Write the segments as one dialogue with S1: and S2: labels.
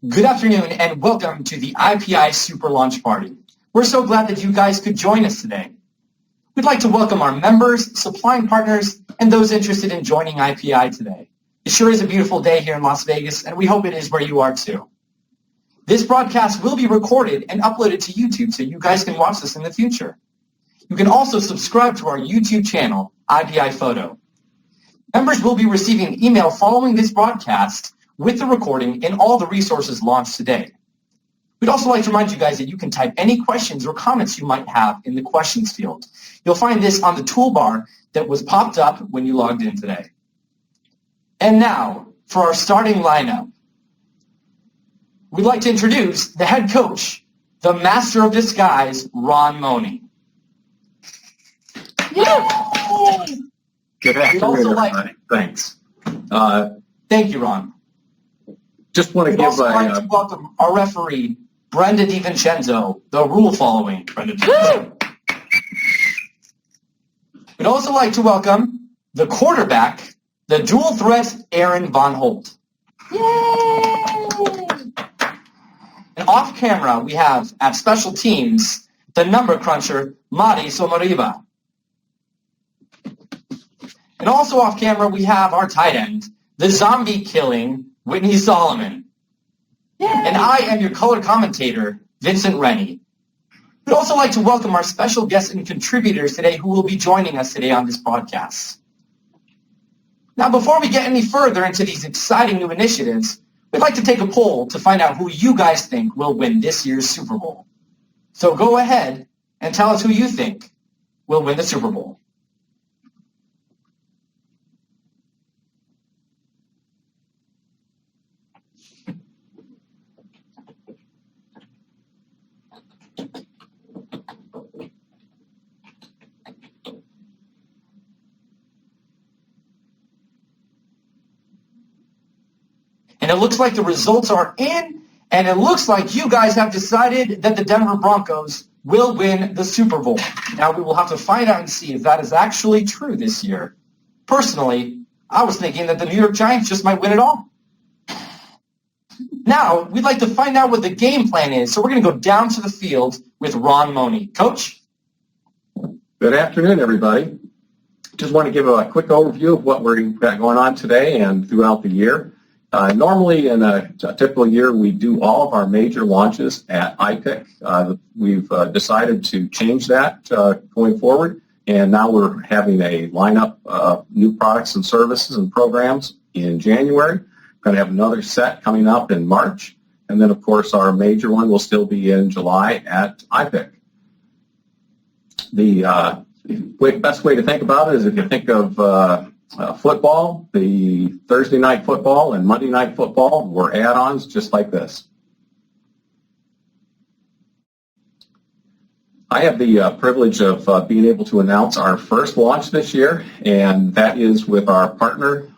S1: Good afternoon and welcome to the IPI Super Launch Party. We're so glad that you guys could join us today. We'd like to welcome our members, supplying partners, and those interested in joining IPI today. It sure is a beautiful day here in Las Vegas, and we hope it is where you are too. This broadcast will be recorded and uploaded to YouTube so you guys can watch this in the future. You can also subscribe to our YouTube channel, IPI Photo. Members will be receiving an email following this broadcast with the recording and all the resources launched today. We'd also like to remind you guys that you can type any questions or comments you might have in the questions field. You'll find this on the toolbar that was popped up when you logged in today. And now, for our starting lineup, we'd like to introduce the head coach, the master of disguise, Ron Money.
S2: Yay! Good afternoon, everybody. Thanks.
S1: Thank you, Ron.
S2: Just want to
S1: We'd also like to welcome our referee, Brenda DiVincenzo, the rule-following Brenda DiVincenzo. We'd also like to welcome the quarterback, the dual threat, Aaron Von Holt.
S3: Yay!
S1: And off camera, we have at special teams, the number cruncher, Mari Somariba. And also off camera, we have our tight end, the zombie killing, Whitney Solomon.
S3: Yay!
S1: And I am your color commentator, Vincent Rennie. We'd also like to welcome our special guests and contributors today who will be joining us today on this broadcast. Now, before we get any further into these exciting new initiatives, we'd like to take a poll to find out who you guys think will win this year's Super Bowl. So go ahead and tell us who you think will win the Super Bowl. And it looks like the results are in, and it looks like you guys have decided that the Denver Broncos will win the Super Bowl. Now, we will have to find out and see if that is actually true this year. Personally, I was thinking that the New York Giants just might win it all. Now, we'd like to find out what the game plan is, so we're going to go down to the field with Ron Money. Coach?
S2: Good afternoon, everybody. Just want to give a quick overview of what we've got going on today and throughout the year. Normally, in a typical year, we do all of our major launches at IPIC. We've decided to change that going forward, and now we're having a lineup of new products and services and programs in January. We're going to have another set coming up in March, and then, of course, our major one will still be in July at IPIC. The best way to think about it is if you think of football, the Thursday night football and Monday night football were add-ons just like this. I have the privilege of being able to announce our first launch this year, and that is with our partner,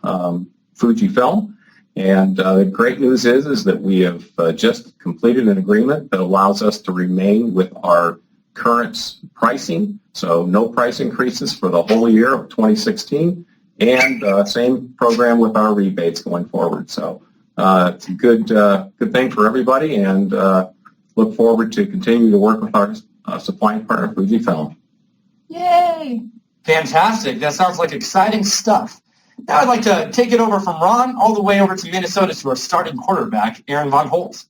S2: Fujifilm. And the great news is that we have just completed an agreement that allows us to remain with our current pricing, so no price increases for the whole year of 2016. And same program with our rebates going forward. So it's a good thing for everybody, and look forward to continuing to work with our supplying partner, Fujifilm.
S3: Yay!
S1: Fantastic. That sounds like exciting stuff. Now I'd like to take it over from Ron all the way over to Minnesota to our starting quarterback, Aaron Von Holt.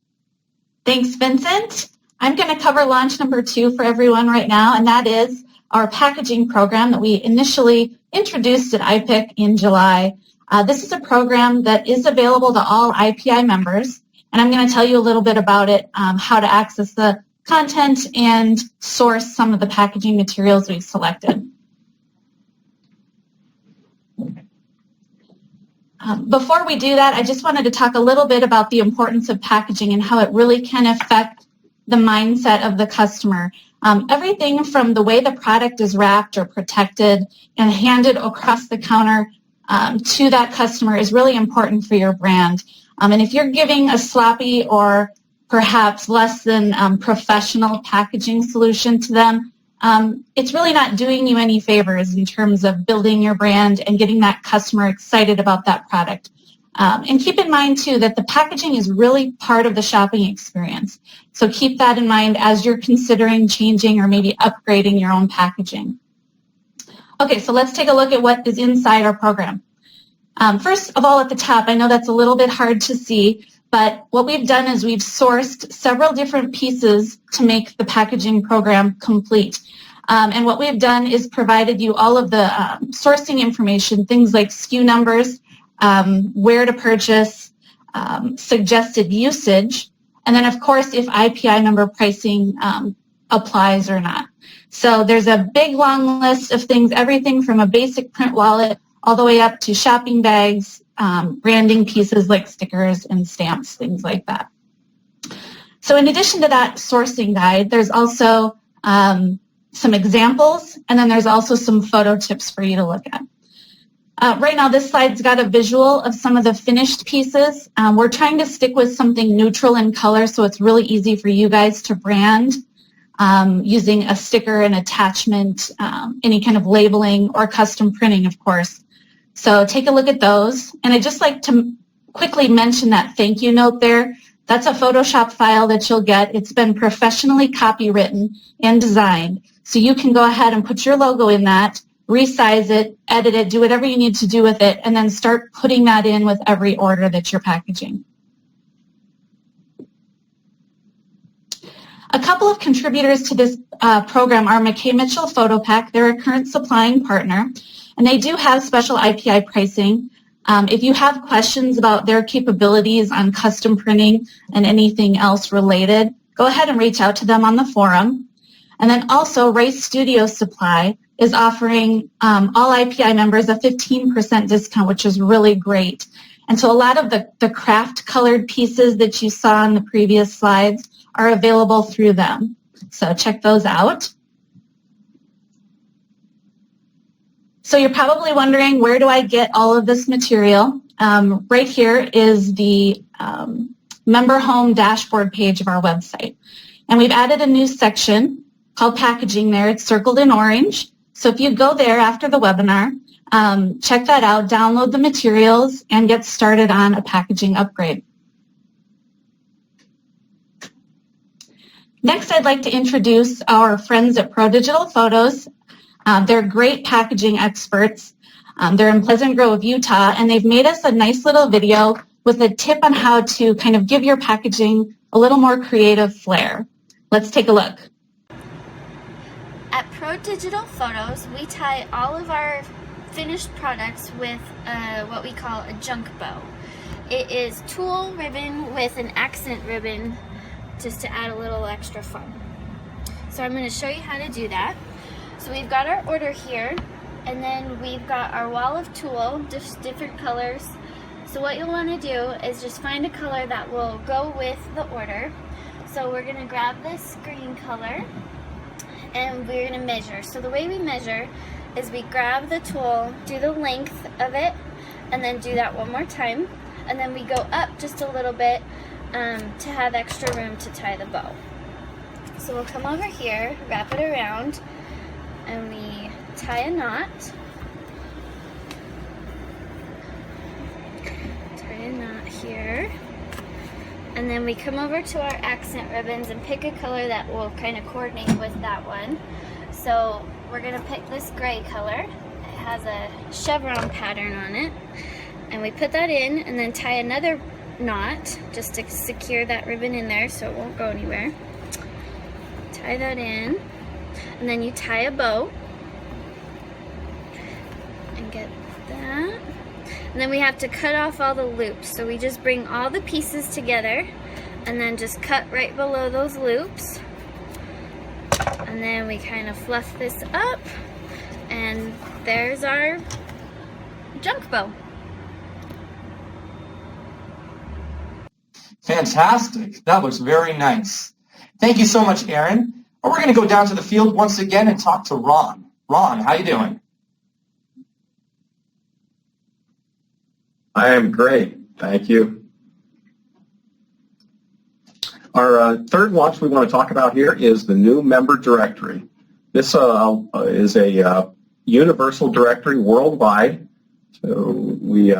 S3: Thanks, Vincent. I'm going to cover launch number 2 for everyone right now, and that is our packaging program that we initially introduced at IPIC in July. This is a program that is available to all IPI members, and I'm going to tell you a little bit about it, how to access the content and source some of the packaging materials we've selected. Before we do that, I just wanted to talk a little bit about the importance of packaging and how it really can affect the mindset of the customer. Everything from the way the product is wrapped or protected and handed across the counter to that customer is really important for your brand. And if you're giving a sloppy or perhaps less than professional packaging solution to them, it's really not doing you any favors in terms of building your brand and getting that customer excited about that product. And keep in mind, too, that the packaging is really part of the shopping experience. So keep that in mind as you're considering changing or maybe upgrading your own packaging. Okay, so let's take a look at what is inside our program. First of all, at the top, I know that's a little bit hard to see, but what we've done is we've sourced several different pieces to make the packaging program complete. And what we've done is provided you all of the sourcing information, things like SKU numbers, where to purchase, suggested usage, and then, of course, if IPI member pricing applies or not. So there's a big, long list of things, everything from a basic print wallet all the way up to shopping bags, branding pieces like stickers and stamps, things like that. So in addition to that sourcing guide, there's also some examples, and then there's also some photo tips for you to look at. Right now, this slide's got a visual of some of the finished pieces. We're trying to stick with something neutral in color, so it's really easy for you guys to brand using a sticker, an attachment, any kind of labeling, or custom printing, of course. So take a look at those. And I'd just like to quickly mention that thank you note there. That's a Photoshop file that you'll get. It's been professionally copywritten and designed. So you can go ahead and put your logo in that, resize it, edit it, do whatever you need to do with it, and then start putting that in with every order that you're packaging. A couple of contributors to this program are McKay Mitchell PhotoPack. They're a current supplying partner, and they do have special IPI pricing. If you have questions about their capabilities on custom printing and anything else related, go ahead and reach out to them on the forum. And then also Rice Studio Supply is offering all IPI members a 15% discount, which is really great. And so a lot of the craft colored pieces that you saw in the previous slides are available through them. So check those out. So you're probably wondering, where do I get all of this material? Right here is the member home dashboard page of our website. And we've added a new section called packaging there. It's circled in orange. So if you go there after the webinar, check that out, download the materials, and get started on a packaging upgrade. Next, I'd like to introduce our friends at Pro Digital Photos. They're great packaging experts. They're in Pleasant Grove, Utah, and they've made us a nice little video with a tip on how to kind of give your packaging a little more creative flair. Let's take a look.
S4: At Pro Digital Photos, we tie all of our finished products with what we call a junk bow. It is tulle ribbon with an accent ribbon just to add a little extra fun. So I'm going to show you how to do that. So we've got our order here, and then we've got our wall of tulle, just different colors. So what you'll want to do is just find a color that will go with the order. So we're going to grab this green color, and we're going to measure. So the way we measure is we grab the tulle, do the length of it, and then do that one more time. And then we go up just a little bit to have extra room to tie the bow. So we'll come over here, wrap it around, and we tie a knot. Tie a knot here. And then we come over to our accent ribbons and pick a color that will kind of coordinate with that one. So we're going to pick this gray color. It has a chevron pattern on it. And we put that in and then tie another knot just to secure that ribbon in there so it won't go anywhere. Tie that in. And then you tie a bow. And get that. And then we have to cut off all the loops. So we just bring all the pieces together and then just cut right below those loops. And then we kind of fluff this up, and there's our junk bow.
S1: Fantastic. That looks very nice. Thank you so much, Aaron. We're going to go down to the field once again and talk to Ron. Ron, how you doing?
S2: I am great. Thank you. Our third launch we want to talk about here is the new member directory. This is a universal directory worldwide. So we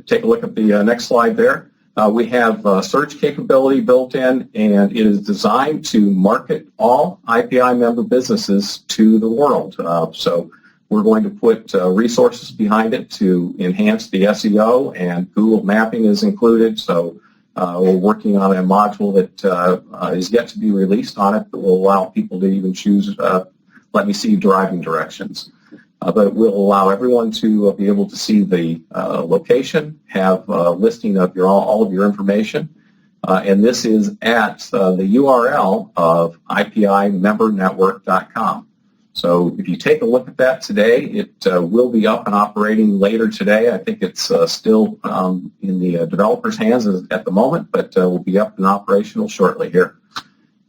S2: take a look at the next slide there. We have search capability built in, and it is designed to market all IPI member businesses to the world. So we're going to put resources behind it to enhance the SEO, and Google mapping is included. So we're working on a module that is yet to be released on it that will allow people to even choose, let me see driving directions. But it will allow everyone to be able to see the location, have a listing of all of your information, and this is at the URL of IPIMemberNetwork.com. So if you take a look at that today, it will be up and operating later today. I think it's still in the developer's hands at the moment, but will be up and operational shortly here.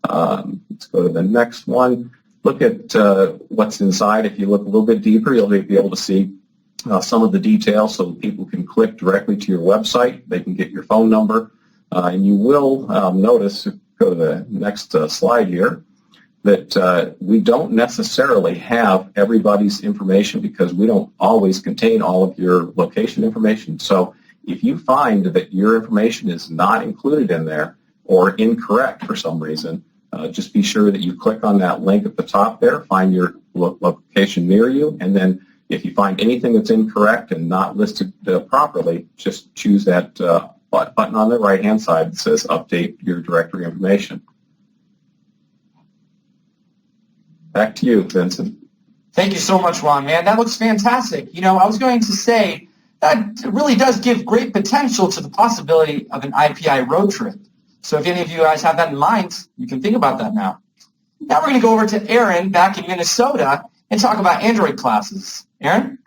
S2: Let's go to the next one. Look at what's inside. If you look a little bit deeper, you'll be able to see some of the details so that people can click directly to your website. They can get your phone number. And you will notice, go to the next slide here, that we don't necessarily have everybody's information because we don't always contain all of your location information. So if you find that your information is not included in there or incorrect for some reason, just be sure that you click on that link at the top there, find your location near you, and then if you find anything that's incorrect and not listed properly, just choose that button on the right-hand side that says Update Your Directory Information. Back to you, Vincent.
S1: Thank you so much, Ron. Man, that looks fantastic. You know, I was going to say that really does give great potential to the possibility of an IPI road trip. So if any of you guys have that in mind, you can think about that now. Now we're going to go over to Erin back in Minnesota and talk about Android classes. Erin?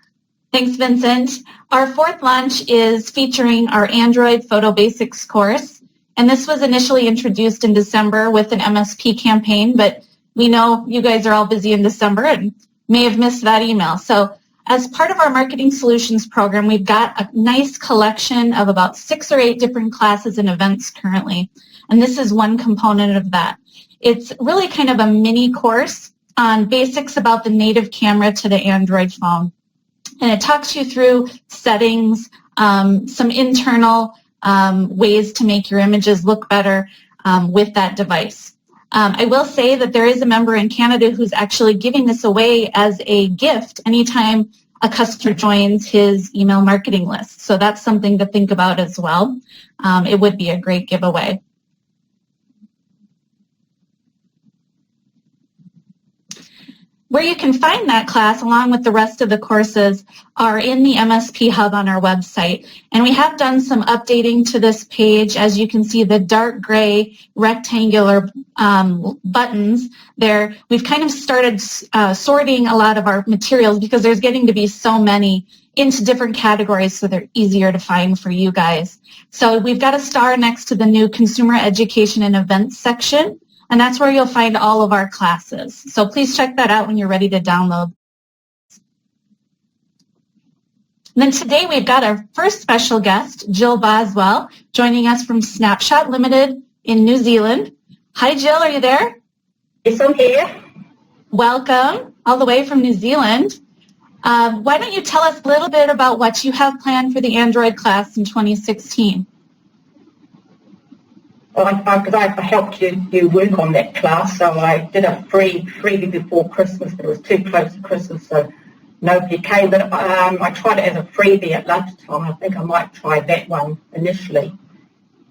S3: Thanks, Vincent. Our fourth launch is featuring our Android Photo Basics course. And this was initially introduced in December with an MSP campaign, but we know you guys are all busy in December and may have missed that email. So as part of our Marketing Solutions program, we've got a nice collection of about 6 or 8 different classes and events currently. And this is one component of that. It's really kind of a mini course on basics about the native camera to the Android phone. And it talks you through settings, some internal ways to make your images look better with that device. I will say that there is a member in Canada who's actually giving this away as a gift anytime a customer joins his email marketing list. So that's something to think about as well. It would be a great giveaway. Where you can find that class, along with the rest of the courses, are in the MSP Hub on our website. And we have done some updating to this page. As you can see, the dark gray rectangular buttons there. We've kind of started sorting a lot of our materials because there's getting to be so many into different categories so they're easier to find for you guys. So we've got a star next to the new Consumer Education and Events section. And that's where you'll find all of our classes. So please check that out when you're ready to download. And then today we've got our first special guest, Jill Boswell, joining us from Snapshot Limited in New Zealand. Hi, Jill, are you there?
S5: Yes, I'm here.
S3: Welcome, all the way from New Zealand. Why don't you tell us a little bit about what you have planned for the Android class in 2016?
S5: Because I helped you work on that class, so I did a freebie before Christmas, but it was too close to Christmas, so nobody came. But I tried it as a freebie at lunchtime. I think I might try that one initially.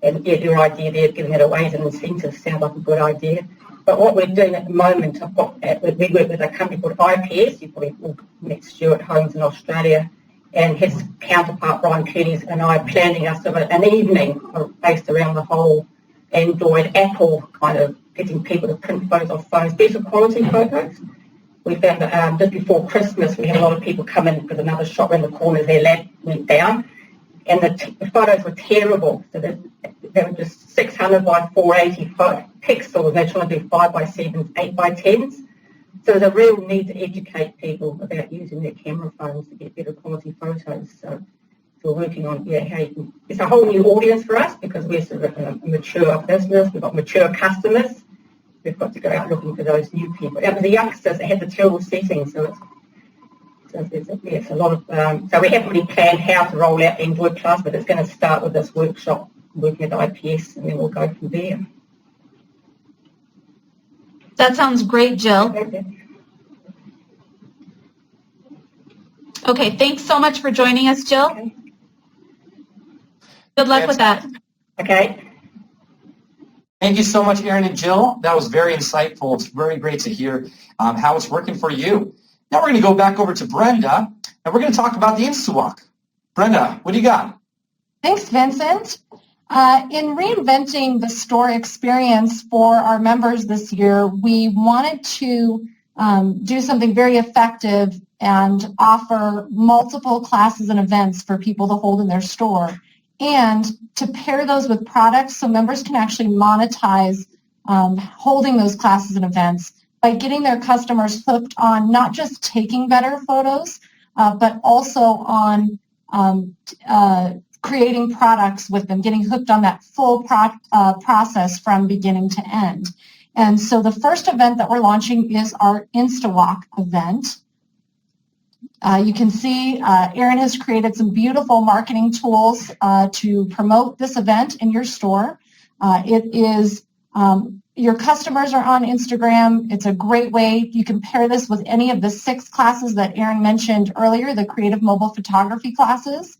S5: And yeah, your idea there of giving it away as an incentive sounds like a good idea. But what we're doing at the moment, we work with a company called IPS. You probably all met Stuart Holmes in Australia, and his counterpart Brian Kearney and I are planning us an evening based around the whole Android, Apple, kind of getting people to print photos off phones, better quality photos. We found that just before Christmas we had a lot of people come in because another shop around the corner, their lab went down, and the photos were terrible. So they were just 600 by 480 pixels. They're trying to do 5 by 7s, 8 by 10s. So there's a real need to educate people about using their camera phones to get better quality photos. So we're working on, it's a whole new audience for us because we're sort of a mature business. We've got mature customers. We've got to go out looking for those new people. And the youngsters, they had the terrible settings, so So there's a lot of, so we haven't really planned how to roll out the Android class, but it's going to start with this workshop working at IPS, and then we'll go from there.
S3: That sounds great, Jill. Okay, thanks so much for joining us, Jill.
S5: Okay.
S3: Good luck with that.
S5: Okay.
S1: Thank you so much, Erin and Jill. That was very insightful. It's very great to hear how it's working for you. Now we're going to go back over to Brenda, and we're going to talk about the InstaWalk. Brenda, what do you got?
S6: Thanks, Vincent. In reinventing the store experience for our members this year, we wanted to do something very effective and offer multiple classes and events for people to hold in their store, and to pair those with products so members can actually monetize holding those classes and events by getting their customers hooked on not just taking better photos, but also on creating products with them, getting hooked on that full process from beginning to end. And so the first event that we're launching is our InstaWalk event. You can see Erin has created some beautiful marketing tools to promote this event in your store. It is, your customers are on Instagram. It's a great way. You can pair this with any of the 6 classes that Erin mentioned earlier, the creative mobile photography classes.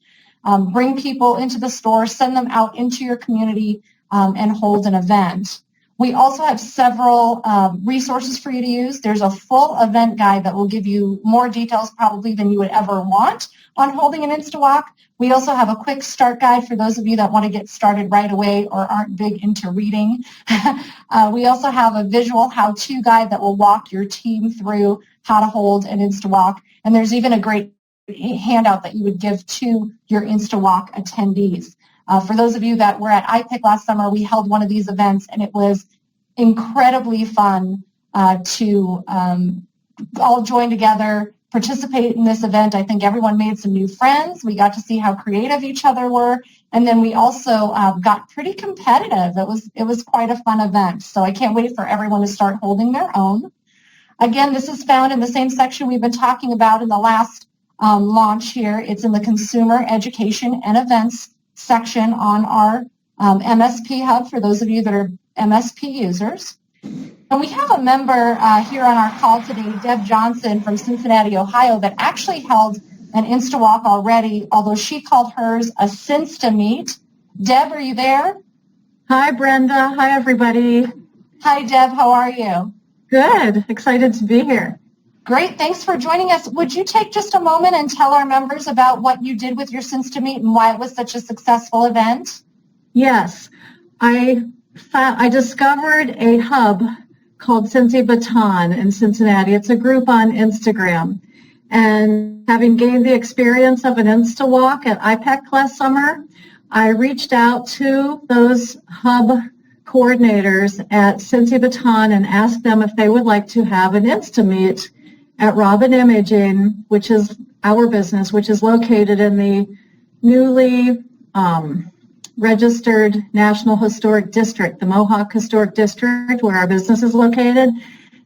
S6: Bring people into the store, send them out into your community, and hold an event. We also have several resources for you to use. There's a full event guide that will give you more details probably than you would ever want on holding an InstaWalk. We also have a quick start guide for those of you that want to get started right away or aren't big into reading. We also have a visual how-to guide that will walk your team through how to hold an InstaWalk. And there's even a great handout that you would give to your InstaWalk attendees. For those of you that were at IPIC last summer, we held one of these events, and it was incredibly fun to all join together, participate in this event. I think everyone made some new friends. We got to see how creative each other were, and then we also got pretty competitive. It was quite a fun event, so I can't wait for everyone to start holding their own. Again, this is found in the same section we've been talking about in the last launch here. It's in the Consumer Education and Events section on our MSP Hub for those of you that are MSP users. And we have a member here on our call today, Deb Johnson from Cincinnati, Ohio, that actually held an InstaWalk already, although she called hers a Cinsta-Meet. Deb, are you there?
S7: Hi, Brenda. Hi, everybody.
S6: Hi, Deb. How are you?
S7: Good. Excited to be here.
S6: Great. Thanks for joining us. Would you take just a moment and tell our members about what you did with your Cinsta-Meet and why it was such a successful event?
S7: Yes. I discovered a hub called Cincy Baton in Cincinnati. It's a group on Instagram. And having gained the experience of an InstaWalk at IPEC last summer, I reached out to those hub coordinators at Cincy Baton and asked them if they would like to have an Insta-Meet at Robin Imaging, which is our business, which is located in the newly registered National Historic District, the Mohawk Historic District, where our business is located.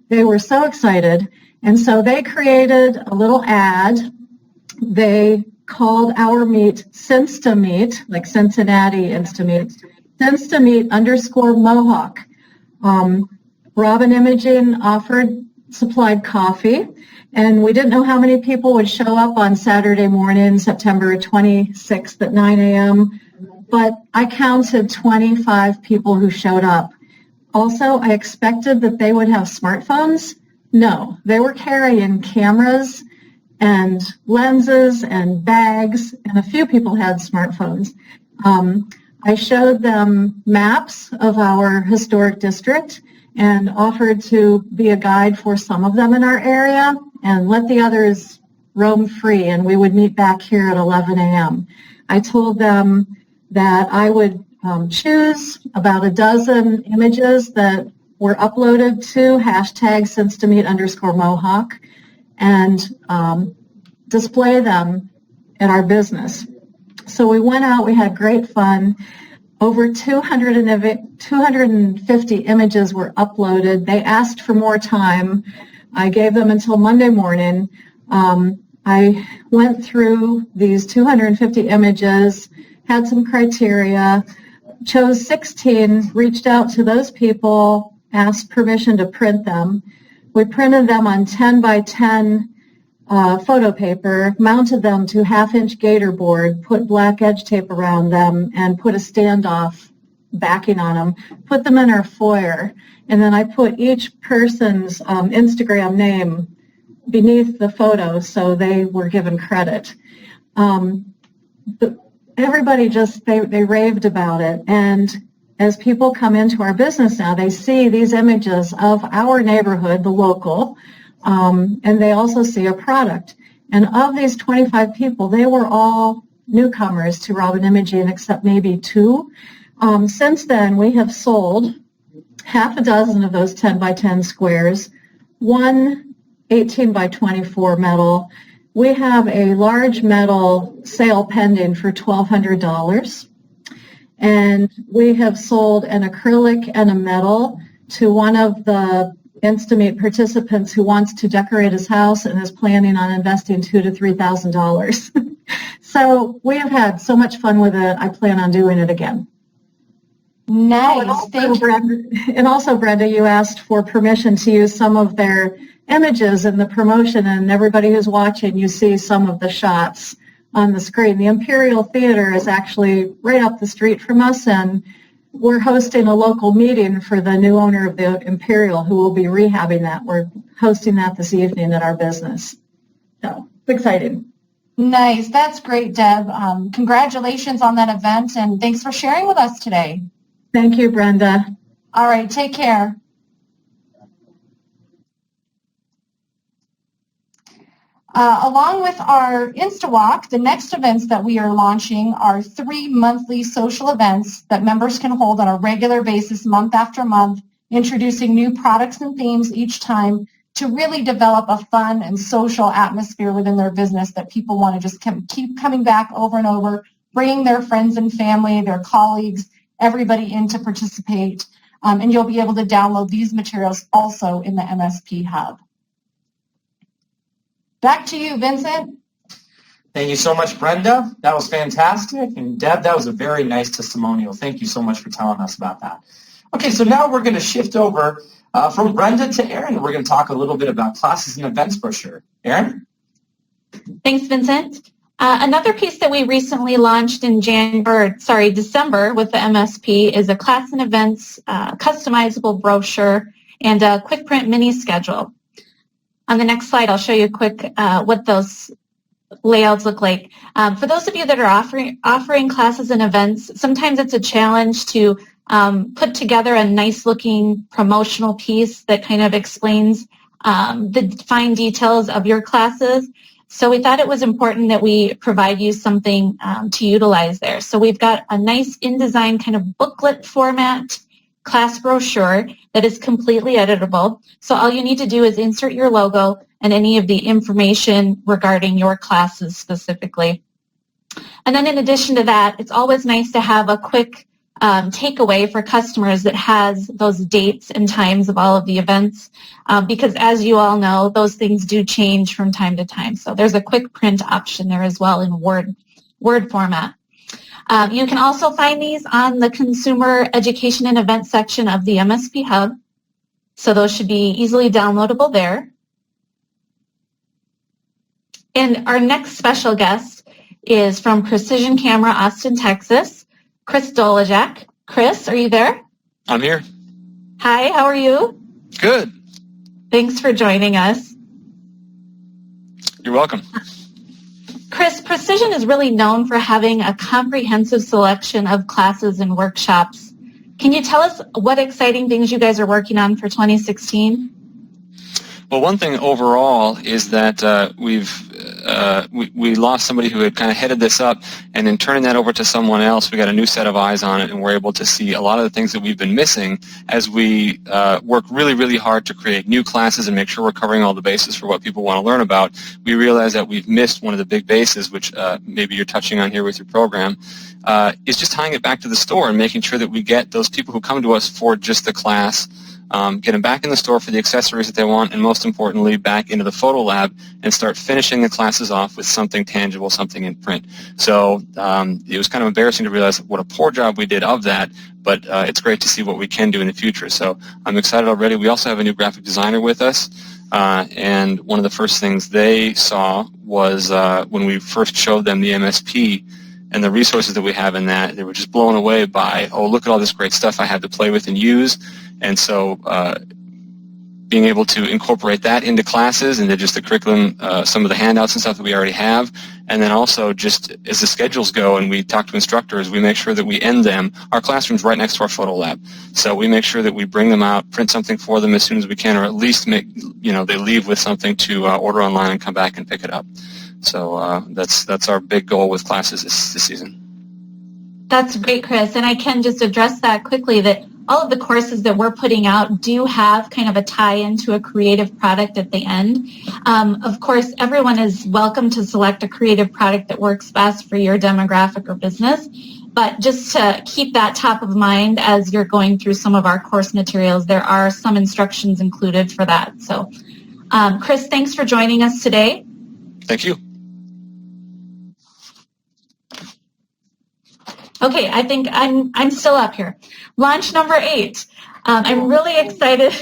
S7: They were so excited, and so they created a little ad. They called our meet Cinsta-Meet, like Cincinnati Insta-Meet, Cinsta-Meet _Mohawk. Robin Imaging supplied coffee, and we didn't know how many people would show up on Saturday morning, September 26th at 9 a.m., but I counted 25 people who showed up. Also, I expected that they would have smartphones. No, they were carrying cameras and lenses and bags, and a few people had smartphones. I showed them maps of our historic district and offered to be a guide for some of them in our area and let the others roam free, and we would meet back here at 11 a.m. I told them that I would choose about a dozen images that were uploaded to hashtag Cinsta-Meet _Mohawk and display them at our business. So we went out, we had great fun. Over 250 images were uploaded. They asked for more time. I gave them until Monday morning. I went through these 250 images, had some criteria, chose 16, reached out to those people, asked permission to print them. We printed them on 10 by 10 photo paper, mounted them to half-inch gator board, put black edge tape around them, and put a standoff backing on them, put them in our foyer, and then I put each person's Instagram name beneath the photo so they were given credit. Everybody just, they raved about it, and as people come into our business now, they see these images of our neighborhood, the local, and they also see a product. And of these 25 people, they were all newcomers to Robin Imaging, except maybe 2. Since then, we have sold half a dozen of those 10 by 10 squares, 1 18 by 24 metal. We have a large metal sale pending for $1,200. And we have sold an acrylic and a metal to one of the Instameet participants who wants to decorate his house and is planning on investing $2,000 to $3,000. So we have had so much fun with it. I plan on doing it again.
S6: Nice. Thank you.
S7: And also, Brenda, you asked for permission to use some of their images in the promotion, and everybody who's watching, you see some of the shots on the screen. The Imperial Theater is actually right up the street from us, and we're hosting a local meeting for the new owner of the Imperial who will be rehabbing that. We're hosting that this evening at our business. So it's exciting.
S6: Nice. That's great, Deb. Congratulations on that event, and thanks for sharing with us today.
S7: Thank you, Brenda.
S6: All right. Take care. Along with our InstaWalk, the next events that we are launching are 3 monthly social events that members can hold on a regular basis, month after month, introducing new products and themes each time to really develop a fun and social atmosphere within their business that people want to just keep coming back over and over, bringing their friends and family, their colleagues, everybody in to participate. And you'll be able to download these materials also in the MSP Hub. Back to you, Vincent.
S1: Thank you so much, Brenda. That was fantastic. And Deb, that was a very nice testimonial. Thank you so much for telling us about that. Okay, so now we're going to shift over from Brenda to Erin. We're going to talk a little bit about classes and events brochure. Erin?
S3: Thanks, Vincent. Another piece that we recently launched in December with the MSP is a class and events customizable brochure and a quick print mini schedule. On the next slide, I'll show you quick what those layouts look like. For those of you that are offering classes and events, sometimes it's a challenge to put together a nice-looking promotional piece that kind of explains the fine details of your classes. So we thought it was important that we provide you something to utilize there. So we've got a nice InDesign kind of booklet format class brochure that is completely editable. So all you need to do is insert your logo and any of the information regarding your classes specifically. And then in addition to that, it's always nice to have a quick takeaway for customers that has those dates and times of all of the events, because as you all know, those things do change from time to time. So there's a quick print option there as well in Word format. You can also find these on the Consumer Education and Events section of the MSP Hub. So those should be easily downloadable there. And our next special guest is from Precision Camera, Austin, Texas, Chris Dolajak. Chris, are you there?
S8: I'm here.
S3: Hi, how are you?
S8: Good.
S3: Thanks for joining us.
S8: You're welcome.
S3: Chris, Precision is really known for having a comprehensive selection of classes and workshops. Can you tell us what exciting things you guys are working on for 2016?
S8: Well, one thing overall is that we lost somebody who had kind of headed this up, and in turning that over to someone else, we got a new set of eyes on it, and we're able to see a lot of the things that we've been missing as we work really, really hard to create new classes and make sure we're covering all the bases for what people want to learn about. We realize that we've missed one of the big bases, which maybe you're touching on here with your program, is just tying it back to the store and making sure that we get those people who come to us for just the class get them back in the store for the accessories that they want, and most importantly, back into the photo lab and start finishing the classes off with something tangible, something in print. So it was kind of embarrassing to realize what a poor job we did of that, but it's great to see what we can do in the future. So I'm excited already. We also have a new graphic designer with us, and one of the first things they saw was when we first showed them the MSP and the resources that we have in that, they were just blown away by, oh, look at all this great stuff I have to play with and use. And so being able to incorporate that into classes, into just the curriculum, some of the handouts and stuff that we already have, and then also just as the schedules go and we talk to instructors, we make sure that we end them. Our classroom's right next to our photo lab. So we make sure that we bring them out, print something for them as soon as we can, or at least make, they leave with something to order online and come back and pick it up. So that's our big goal with classes this season.
S3: That's great, Chris. And I can just address that quickly, that all of the courses that we're putting out do have kind of a tie-in to a creative product at the end. Of course, everyone is welcome to select a creative product that works best for your demographic or business. But just to keep that top of mind as you're going through some of our course materials, there are some instructions included for that. So, Chris, thanks for joining us today.
S8: Thank you.
S3: Okay, I think I'm still up here. Launch number 8. I'm really excited.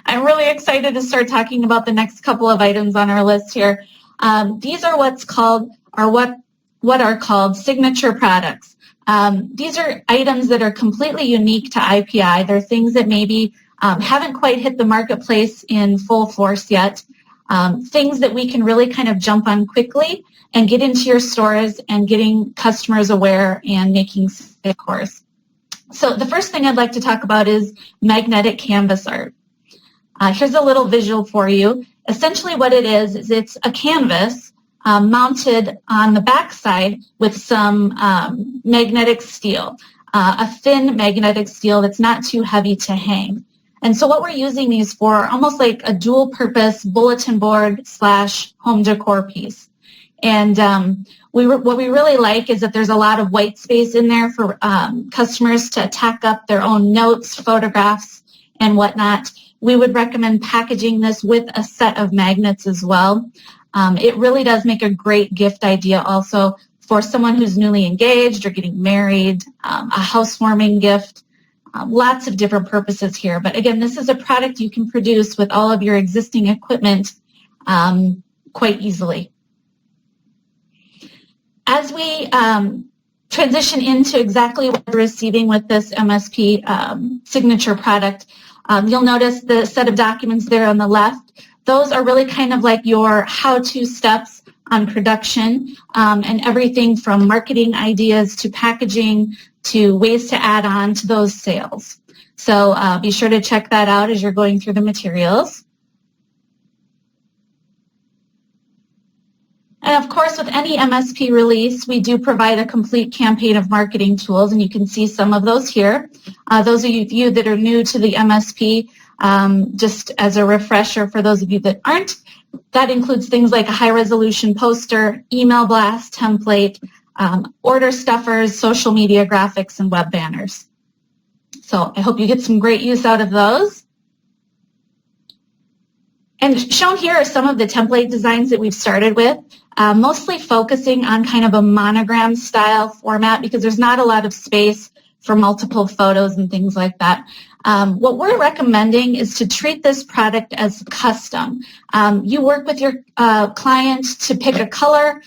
S3: I'm really excited to start talking about the next couple of items on our list here. These are what are called signature products. These are items that are completely unique to IPI. They're things that maybe haven't quite hit the marketplace in full force yet. Things that we can really kind of jump on quickly and get into your stores and getting customers aware and making a course. So the first thing I'd like to talk about is magnetic canvas art. Here's a little visual for you. Essentially what it is it's a canvas mounted on the back side with some magnetic steel, a thin magnetic steel that's not too heavy to hang. And so what we're using these for are almost like a dual-purpose bulletin board / home decor piece. And what we really like is that there's a lot of white space in there for customers to tack up their own notes, photographs, and whatnot. We would recommend packaging this with a set of magnets as well. It really does make a great gift idea also for someone who's newly engaged or getting married, a housewarming gift. Lots of different purposes here. But again, this is a product you can produce with all of your existing equipment quite easily. As we transition into exactly what we're receiving with this MSP signature product, you'll notice the set of documents there on the left. Those are really kind of like your how-to steps on production and everything from marketing ideas to packaging to ways to add on to those sales. So be sure to check that out as you're going through the materials. And of course, with any MSP release, we do provide a complete campaign of marketing tools, and you can see some of those here. Those of you that are new to the MSP, just as a refresher for those of you that aren't, that includes things like a high-resolution poster, email blast template, order stuffers, social media graphics, and web banners. So I hope you get some great use out of those. And shown here are some of the template designs that we've started with, mostly focusing on kind of a monogram style format because there's not a lot of space for multiple photos and things like that. What we're recommending is to treat this product as custom. You work with your client to pick a color,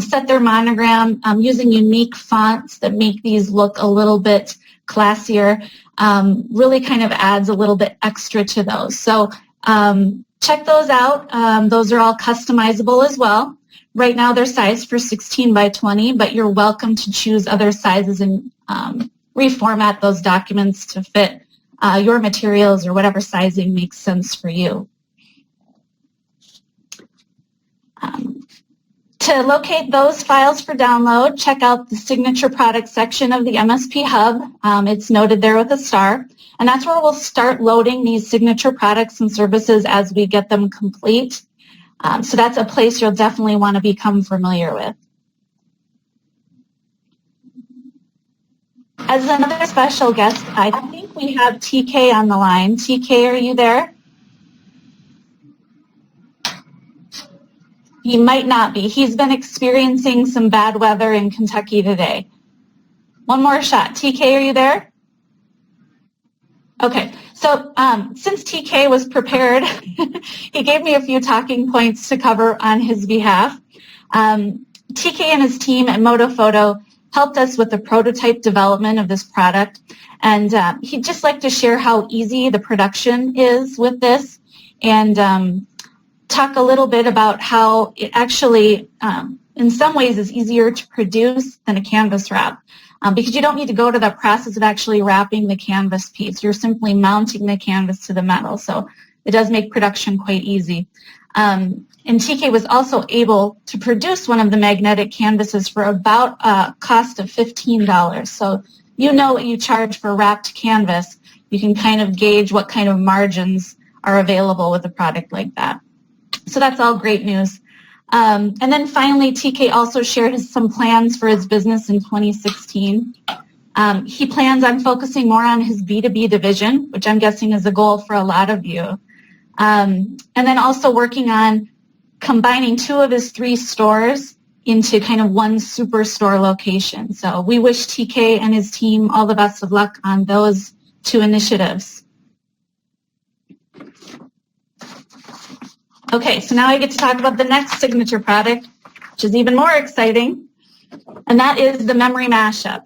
S3: set their monogram using unique fonts that make these look a little bit classier, really kind of adds a little bit extra to those. So check those out. Those are all customizable as well. Right now they're sized for 16 by 20, but you're welcome to choose other sizes and reformat those documents to fit your materials or whatever sizing makes sense for you. To locate those files for download, check out the signature product section of the MSP Hub. It's noted there with a star. And that's where we'll start loading these signature products and services as we get them complete. So that's a place you'll definitely want to become familiar with. As another special guest, I think we have TK on the line. TK, are you there? He might not be. He's been experiencing some bad weather in Kentucky today. One more shot. TK, are you there? Okay, so since TK was prepared, he gave me a few talking points to cover on his behalf. TK and his team at Motophoto helped us with the prototype development of this product, and he'd just like to share how easy the production is with this, and talk a little bit about how it actually, in some ways, is easier to produce than a canvas wrap. Because you don't need to go to the process of actually wrapping the canvas piece. You're simply mounting the canvas to the metal. So it does make production quite easy. And TK was also able to produce one of the magnetic canvases for about a cost of $15. So you know what you charge for wrapped canvas. You can kind of gauge what kind of margins are available with a product like that. So that's all great news. And then finally, TK also shared some plans for his business in 2016. He plans on focusing more on his B2B division, which I'm guessing is a goal for a lot of you. And then also working on combining 2 of his 3 stores into kind of one superstore location. So we wish TK and his team all the best of luck on those 2 initiatives. Okay, so now I get to talk about the next signature product, which is even more exciting, and that is the memory mashup.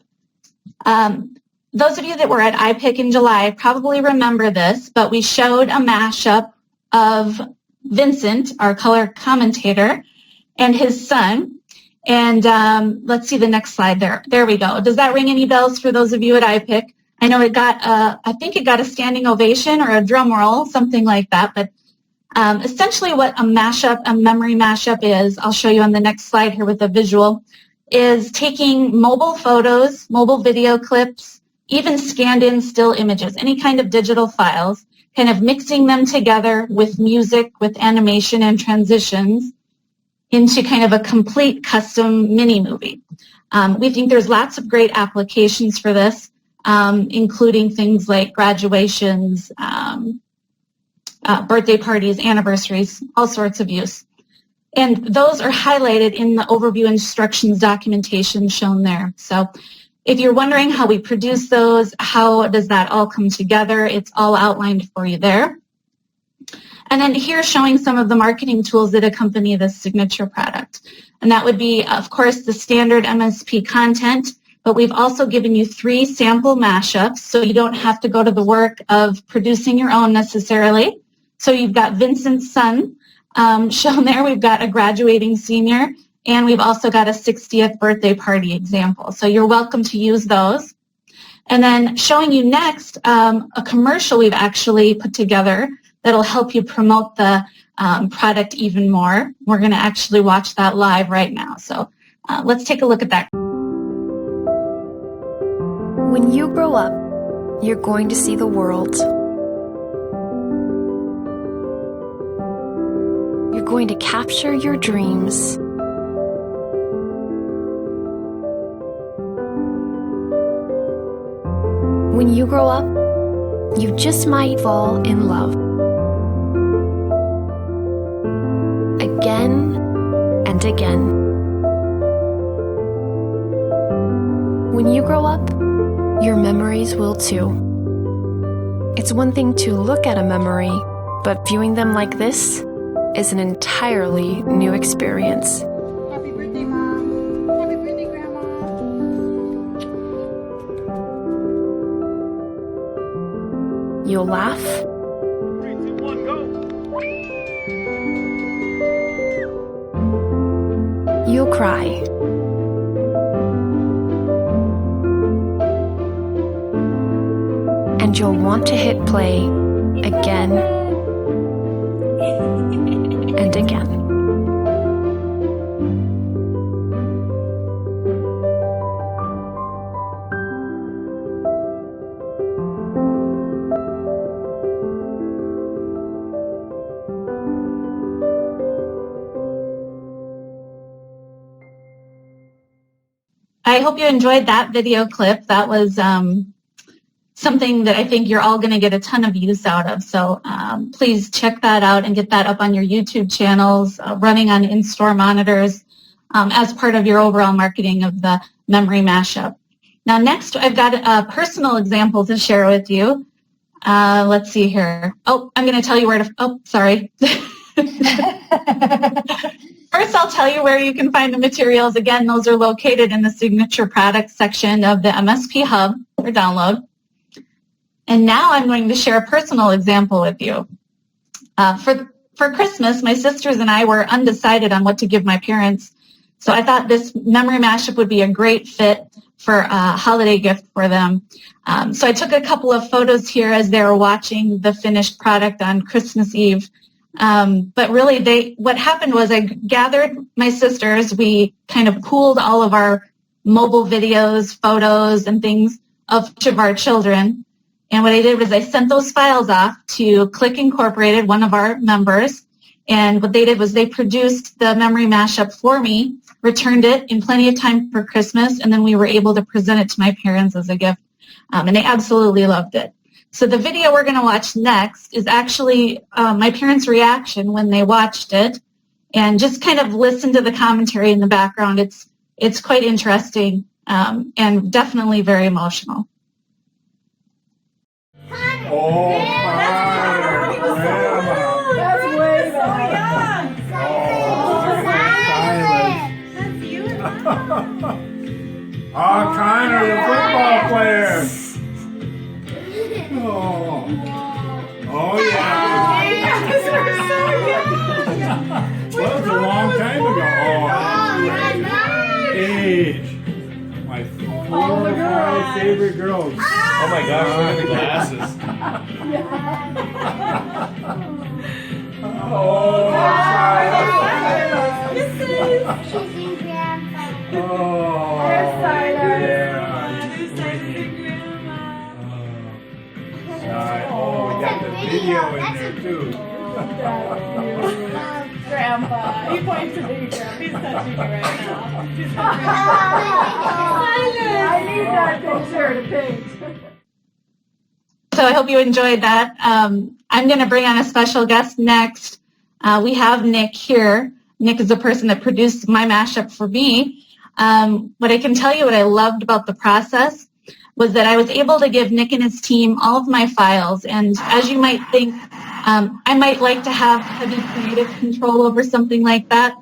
S3: Those of you that were at IPIC in July probably remember this, but we showed a mashup of Vincent, our color commentator, and his son. And let's see the next slide there. There we go. Does that ring any bells for those of you at IPIC? I know it got, I think it got a standing ovation or a drum roll, something like that, but essentially what a mashup, a memory mashup is, I'll show you on the next slide here with a visual, is taking mobile photos, mobile video clips, even scanned in still images, any kind of digital files, kind of mixing them together with music, with animation and transitions into kind of a complete custom mini movie. We think there's lots of great applications for this, including things like graduations, birthday parties, anniversaries, all sorts of use. And those are highlighted in the overview instructions documentation shown there. So if you're wondering how we produce those, how does that all come together, it's all outlined for you there. And then here showing some of the marketing tools that accompany this signature product. And that would be, of course, the standard MSP content, but we've also given you 3 sample mashups, so you don't have to go to the work of producing your own necessarily. So you've got Vincent's son shown there. We've got a graduating senior, and we've also got a 60th birthday party example. So you're welcome to use those. And then showing you next a commercial we've actually put together that'll help you promote the product even more. We're going to actually watch that live right now. So let's take a look at that.
S9: When you grow up, you're going to see the world. You're going to capture your dreams. When you grow up, you just might fall in love. Again and again. When you grow up, your memories will too. It's one thing to look at a memory, but viewing them like this is an entirely new experience.
S10: Happy birthday, Mom. Happy birthday, Grandma.
S9: You'll laugh.
S10: 3, 2, 1, go.
S9: You'll cry. And you'll want to hit play again and again.
S3: I hope you enjoyed that video clip. That was something that I think you're all going to get a ton of use out of. So please check that out and get that up on your YouTube channels, running on in-store monitors as part of your overall marketing of the memory mashup. Now next, I've got a personal example to share with you. Let's see here. Oh, I'm going to tell you where to, oh, sorry. First, I'll tell you where you can find the materials. Again, those are located in the signature products section of the MSP Hub for download. And now I'm going to share a personal example with you. For Christmas, my sisters and I were undecided on what to give my parents. So I thought this memory mashup would be a great fit for a holiday gift for them. So I took a couple of photos here as they were watching the finished product on Christmas Eve. But really, what happened was I gathered my sisters. We kind of pooled all of our mobile videos, photos, and things of each of our children. And what I did was I sent those files off to Click Incorporated, one of our members. And what they did was they produced the memory mashup for me, returned it in plenty of time for Christmas, and then we were able to present it to my parents as a gift. And they absolutely loved it. So the video we're going to watch next is actually my parents' reaction when they watched it, and just kind of listen to the commentary in the background. It's quite interesting and definitely very emotional.
S10: Oh, Connor, Grandma. That's way back. Oh, Connor, the football player. Oh yeah. Well, it was a long time ago. Age. My 4 or 5 favorite girls.
S11: Oh my gosh, look at the glasses.
S10: Oh, oh, we got the video in there too.
S12: Grandpa. He points to me, Grandpa. He's touching me right now. He's I need that picture to paint.
S3: So I hope you enjoyed that. I'm going to bring on a special guest next. We have Nick here. Nick is the person that produced my mashup for me. What I can tell you what I loved about the process was that I was able to give Nick and his team all of my files. And as you might think, I might like to have heavy creative control over something like that.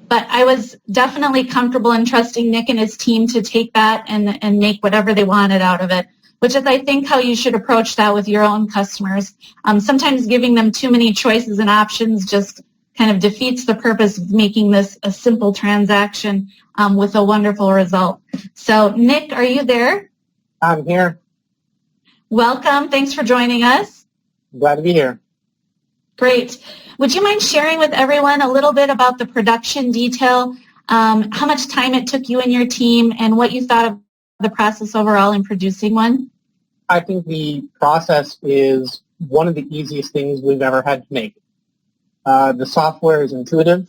S3: But I was definitely comfortable in trusting Nick and his team to take that and make whatever they wanted out of it, which is, I think, how you should approach that with your own customers. Sometimes giving them too many choices and options just kind of defeats the purpose of making this a simple transaction with a wonderful result. So, Nick, are you there?
S13: I'm here.
S3: Welcome. Thanks for joining us.
S13: Glad to be here.
S3: Great. Would you mind sharing with everyone a little bit about the production detail, how much time it took you and your team, and what you thought of the process overall in producing one?
S13: I think the process is one of the easiest things we've ever had to make. The software is intuitive.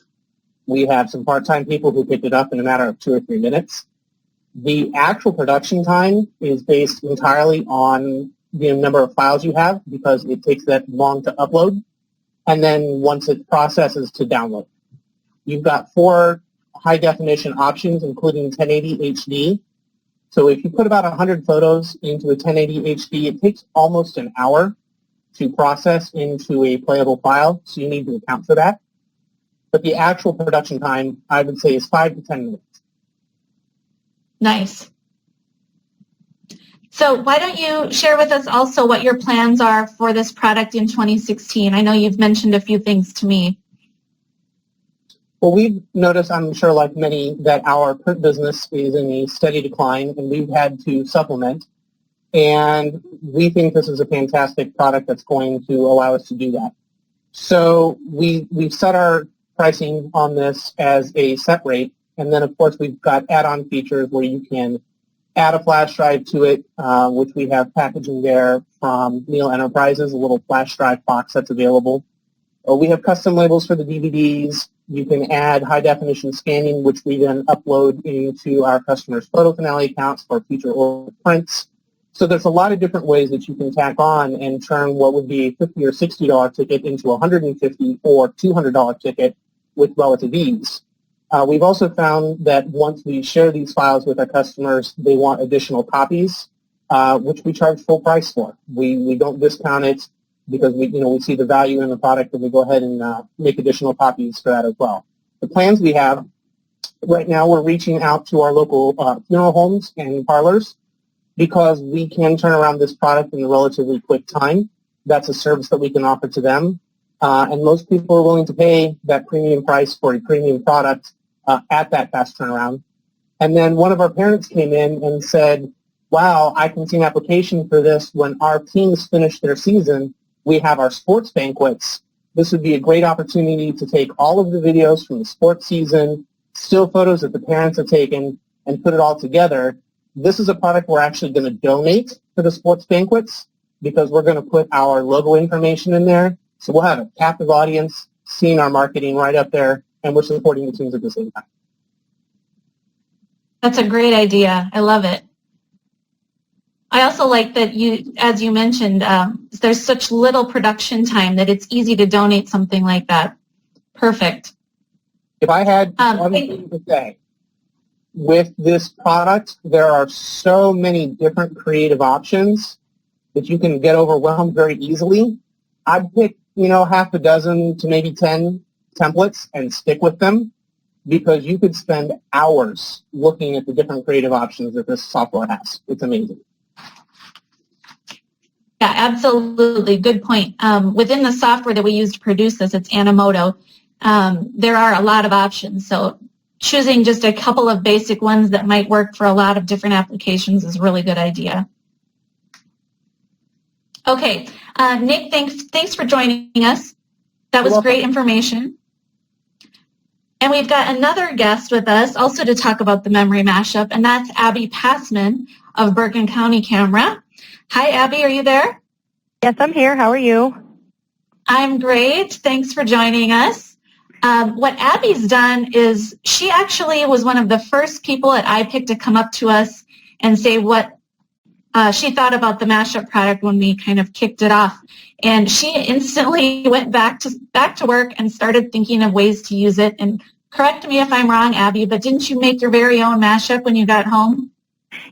S13: We have some part-time people who picked it up in a matter of 2 or 3 minutes. The actual production time is based entirely on the number of files you have, because it takes that long to upload, and then once it processes to download. You've got 4 high-definition options, including 1080 HD. So if you put about 100 photos into a 1080 HD, it takes almost an hour to process into a playable file, so you need to account for that. But the actual production time, I would say, is 5 to 10 minutes.
S3: Nice. So why don't you share with us also what your plans are for this product in 2016? I know you've mentioned a few things to me.
S13: Well, we've noticed, I'm sure like many, that our print business is in a steady decline, and we've had to supplement. And we think this is a fantastic product that's going to allow us to do that. So we've set our pricing on this as a set rate, and then, of course, we've got add-on features where you can add a flash drive to it, which we have packaging there from Neal Enterprises, a little flash drive box that's available. We have custom labels for the DVDs. You can add high-definition scanning, which we then upload into our customers' photo finale accounts for future order prints. So there's a lot of different ways that you can tack on and turn what would be a $50 or $60 ticket into a $150 or $200 ticket with relative ease. We've also found that once we share these files with our customers, they want additional copies, which we charge full price for. We don't discount it because we see the value in the product, and we go ahead and make additional copies for that as well. The plans we have right now, we're reaching out to our local funeral homes and parlors because we can turn around this product in a relatively quick time. That's a service that we can offer to them, and most people are willing to pay that premium price for a premium product at that fast turnaround. And then one of our parents came in and said, wow, I can see an application for this when our teams finish their season. We have our sports banquets. This would be a great opportunity to take all of the videos from the sports season, still photos that the parents have taken, and put it all together. This is a product we're actually going to donate to the sports banquets because we're going to put our logo information in there. So we'll have a captive audience seeing our marketing right up there, and we're supporting the teams at the same time.
S3: That's a great idea. I love it. I also like that as you mentioned, there's such little production time that it's easy to donate something like that. Perfect.
S13: If I had one thing to say, with this product, there are so many different creative options that you can get overwhelmed very easily. I'd pick, half a dozen to maybe 10 templates and stick with them because you could spend hours looking at the different creative options that this software has. It's amazing.
S3: Yeah, absolutely. Good point. Within the software that we use to produce this, it's Animoto. There are a lot of options. So choosing just a couple of basic ones that might work for a lot of different applications is a really good idea. Okay, Nick, thanks for joining us. That was great information. And we've got another guest with us also to talk about the memory mashup, and that's Abby Passman of Bergen County Camera. Hi, Abby, are you there?
S14: Yes, I'm here. How are you?
S3: I'm great. Thanks for joining us. What Abby's done is she actually was one of the first people at IPIC to come up to us and say what she thought about the mashup product when we kind of kicked it off. And she instantly went back to work and started thinking of ways to use it. And correct me if I'm wrong, Abby, but didn't you make your very own mashup when you got home?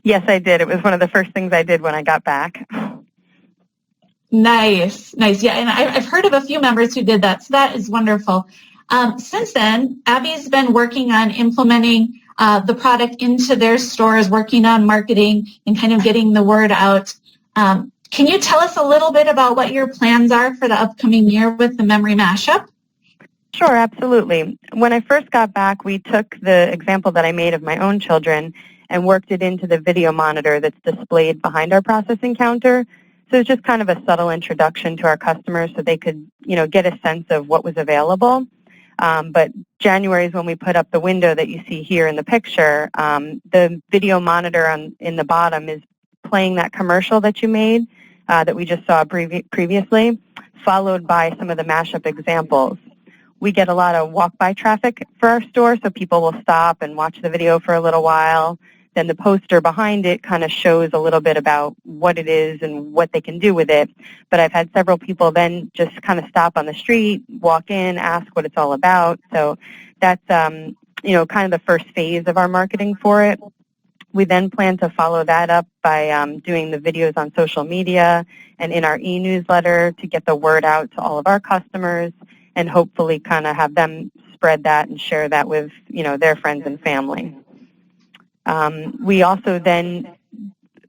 S14: Yes, I did. It was one of the first things I did when I got back.
S3: Nice. Yeah, and I've heard of a few members who did that, so that is wonderful. Since then, Abby's been working on implementing the product into their stores, working on marketing and kind of getting the word out. Can you tell us a little bit about what your plans are for the upcoming year with the memory mashup?
S14: Sure, absolutely. When I first got back, we took the example that I made of my own children and worked it into the video monitor that's displayed behind our processing counter. So it's just kind of a subtle introduction to our customers so they could, get a sense of what was available. But January is when we put up the window that you see here in the picture. The video monitor in the bottom is playing that commercial that you made that we just saw previously, followed by some of the mashup examples. We get a lot of walk-by traffic for our store, so people will stop and watch the video for a little while. Then the poster behind it kind of shows a little bit about what it is and what they can do with it. But I've had several people then just kind of stop on the street, walk in, ask what it's all about. So that's, kind of the first phase of our marketing for it. We then plan to follow that up by doing the videos on social media and in our e-newsletter to get the word out to all of our customers and hopefully kind of have them spread that and share that with, their friends and family. We also then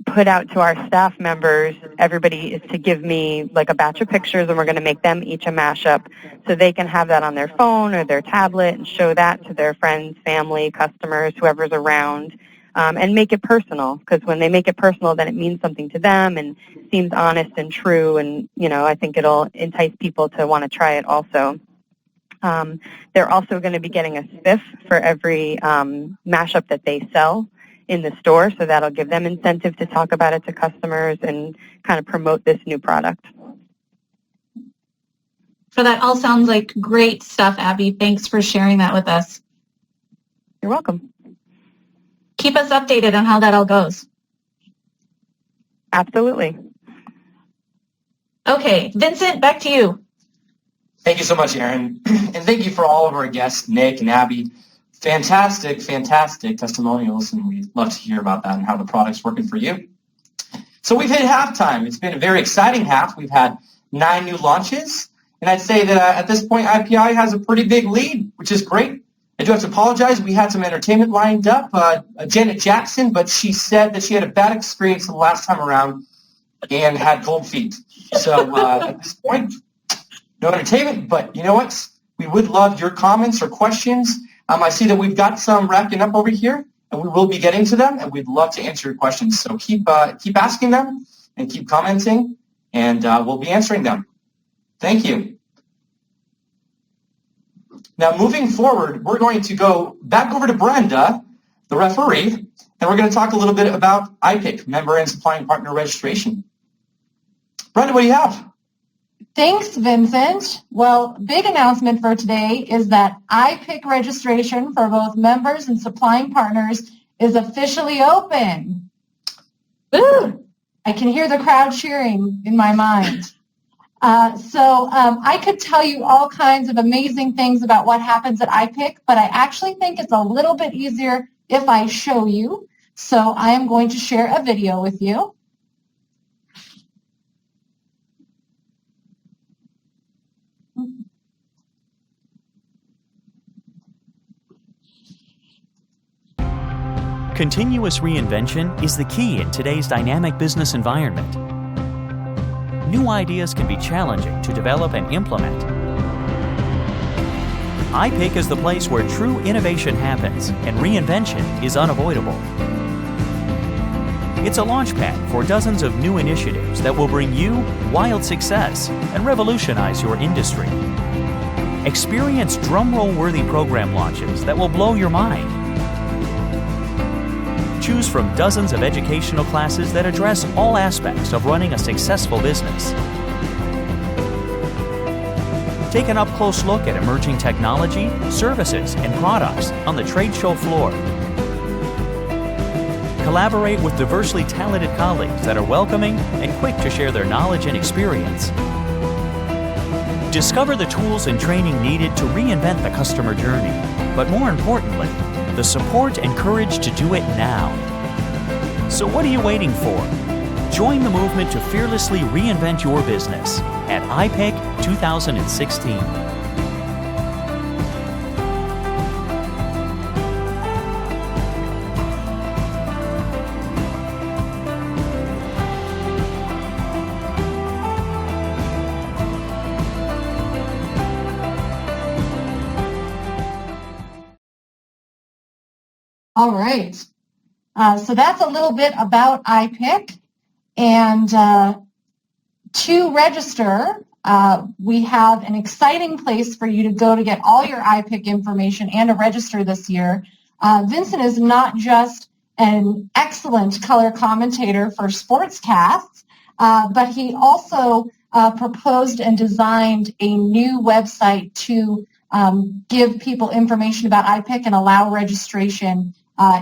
S14: put out to our staff members, everybody is to give me like a batch of pictures, and we're going to make them each a mashup so they can have that on their phone or their tablet and show that to their friends, family, customers, whoever's around, and make it personal, because when they make it personal, then it means something to them and seems honest and true, and, I think it'll entice people to want to try it also. They're also going to be getting a spiff for every mashup that they sell in the store, so that'll give them incentive to talk about it to customers and kind of promote this new product.
S3: So that all sounds like great stuff, Abby. Thanks for sharing that with us.
S14: You're welcome.
S3: Keep us updated on how that all goes.
S14: Absolutely.
S3: Okay, Vincent, back to you.
S1: Thank you so much, Erin. And thank you for all of our guests, Nick and Abby. Fantastic, fantastic testimonials, and we'd love to hear about that and how the product's working for you. So we've hit halftime. It's been a very exciting half. We've had 9 new launches, and I'd say that at this point, IPI has a pretty big lead, which is great. I do have to apologize. We had some entertainment lined up. Janet Jackson, but she said that she had a bad experience the last time around and had cold feet. So at this point, no entertainment, but you know what? We would love your comments or questions. I see that we've got some racking up over here, and we will be getting to them, and we'd love to answer your questions. So keep asking them and keep commenting, and we'll be answering them. Thank you. Now, moving forward, we're going to go back over to Brenda, the referee, and we're going to talk a little bit about IPIC, Member and Supplying Partner Registration. Brenda, what do you have?
S6: Thanks, Vincent. Well, big announcement for today is that IPIC registration for both members and supplying partners is officially open. Woo! I can hear the crowd cheering in my mind. So I could tell you all kinds of amazing things about what happens at IPIC, but I actually think it's a little bit easier if I show you. So I am going to share a video with you.
S15: Continuous reinvention is the key in today's dynamic business environment. New ideas can be challenging to develop and implement. IPIC is the place where true innovation happens and reinvention is unavoidable. It's a launchpad for dozens of new initiatives that will bring you wild success and revolutionize your industry. Experience drumroll-worthy program launches that will blow your mind. Choose from dozens of educational classes that address all aspects of running a successful business. Take an up-close look at emerging technology, services, and products on the trade show floor. Collaborate with diversely talented colleagues that are welcoming and quick to share their knowledge and experience. Discover the tools and training needed to reinvent the customer journey, but more importantly, the support and courage to do it now. So what are you waiting for? Join the movement to fearlessly reinvent your business at IPIC 2016.
S6: All right. So that's a little bit about IPIC. And to register, we have an exciting place for you to go to get all your IPIC information and to register this year. Vincent is not just an excellent color commentator for sportscasts, but he also proposed and designed a new website to give people information about IPIC and allow registration.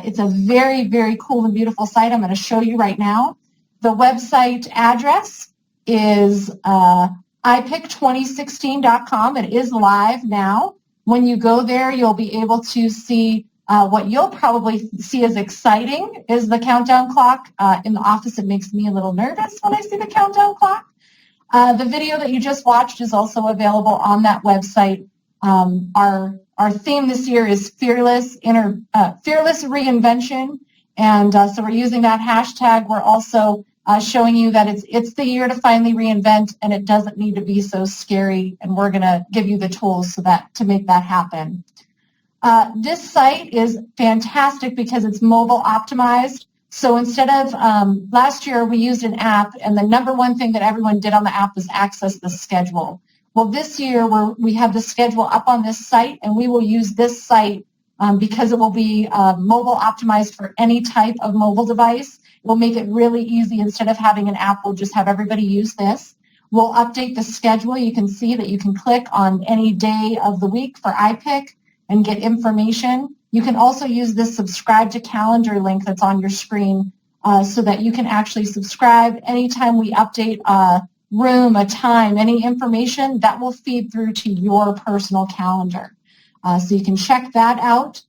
S6: It's a very, very cool and beautiful site. I'm going to show you right now. The website address is ipic2016.com. It is live now. When you go there, you'll be able to see what you'll probably see as exciting is the countdown clock. In the office, it makes me a little nervous when I see the countdown clock. The video that you just watched is also available on that website. Our theme this year is fearless reinvention, and so we're using that hashtag. We're also showing you that it's the year to finally reinvent, and it doesn't need to be so scary. And we're going to give you the tools to make that happen. This site is fantastic because it's mobile optimized. So instead of last year, we used an app, and the number one thing that everyone did on the app was access the schedule. Well, this year we have the schedule up on this site, and we will use this site because it will be mobile optimized for any type of mobile device. We'll make it really easy. Instead of having an app, we'll just have everybody use this. We'll update the schedule. You can see that you can click on any day of the week for IPIC and get information. You can also use this subscribe to calendar link that's on your screen so that you can actually subscribe. Anytime we update a room, a time, any information, that will feed through to your personal calendar. So you can check that out.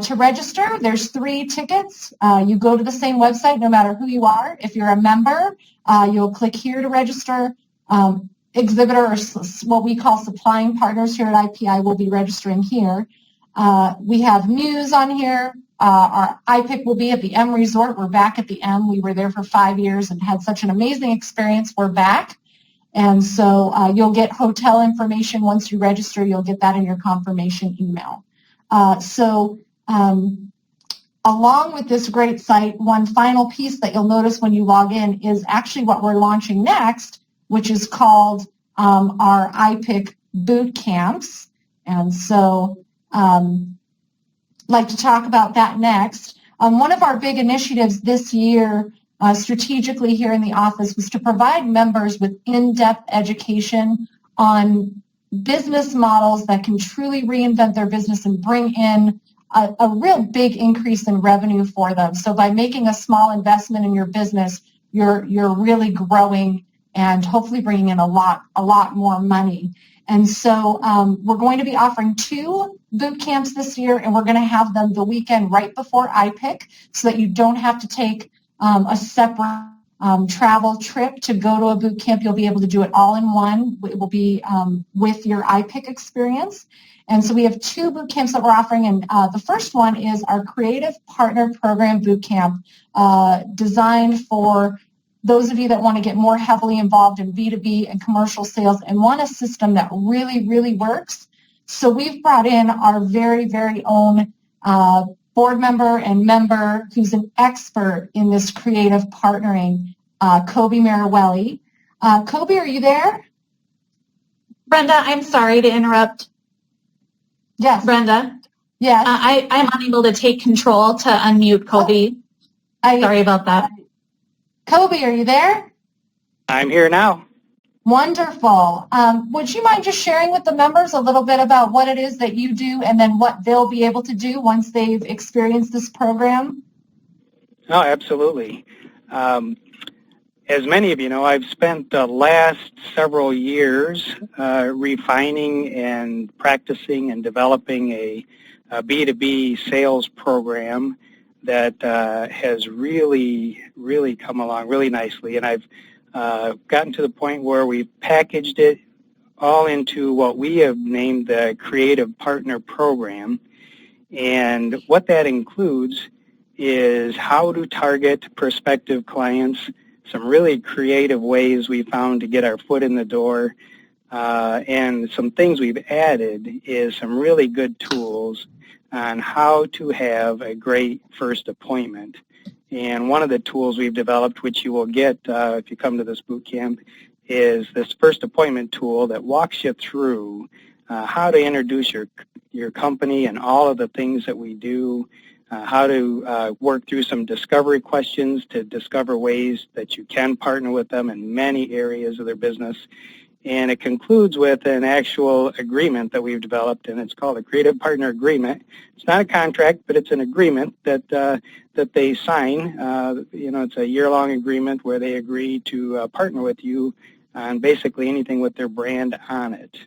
S6: To register, there's 3 tickets. You go to the same website no matter who you are. If you're a member, you'll click here to register. Exhibitor, or what we call supplying partners here at IPI, will be registering here. We have news on here. Our IPIC will be at the M Resort. We're back at the M. We were there for 5 years and had such an amazing experience. We're back. And so you'll get hotel information once you register. You'll get that in your confirmation email. Along with this great site, one final piece that you'll notice when you log in is actually what we're launching next, which is called our IPIC boot camps. And so I'd like to talk about that next. One of our big initiatives this year strategically here in the office was to provide members with in-depth education on business models that can truly reinvent their business and bring in a real big increase in revenue for them. So by making a small investment in your business, you're really growing and hopefully bringing in a lot more money. And so we're going to be offering 2 boot camps this year, and we're going to have them the weekend right before IPIC so that you don't have to take a separate travel trip to go to a boot camp. You'll be able to do it all in one. It will be with your IPIC experience. And so we have 2 boot camps that we're offering, and the first one is our Creative Partner Program Boot Camp, designed for those of you that want to get more heavily involved in B2B and commercial sales and want a system that really, really works. So we've brought in our very, very own board member and member who's an expert in this creative partnering, Kobe Marawelli. Kobe, are you there?
S3: Brenda, I'm sorry to interrupt.
S6: Yes.
S3: Brenda?
S6: Yes.
S3: I'm unable to take control to unmute Kobe. Sorry about that.
S6: Kobe, are you there?
S16: I'm here now.
S6: Wonderful. Would you mind just sharing with the members a little bit about what it is that you do and then what they'll be able to do once they've experienced this program?
S16: Oh, absolutely. As many of you know, I've spent the last several years refining and practicing and developing a B2B sales program that has really come along really nicely. And I've gotten to the point where we've packaged it all into what we have named the Creative Partner Program. And what that includes is how to target prospective clients, some really creative ways we found to get our foot in the door, and some things we've added is some really good tools on how to have a great first appointment. And one of the tools we've developed, which you will get if you come to this boot camp, is this first appointment tool that walks you through how to introduce your company and all of the things that we do, how to work through some discovery questions to discover ways that you can partner with them in many areas of their business. And it concludes with an actual agreement that we've developed, and it's called a Creative Partner Agreement. It's not a contract, but it's an agreement that they sign. It's a year-long agreement where they agree to partner with you on basically anything with their brand on it.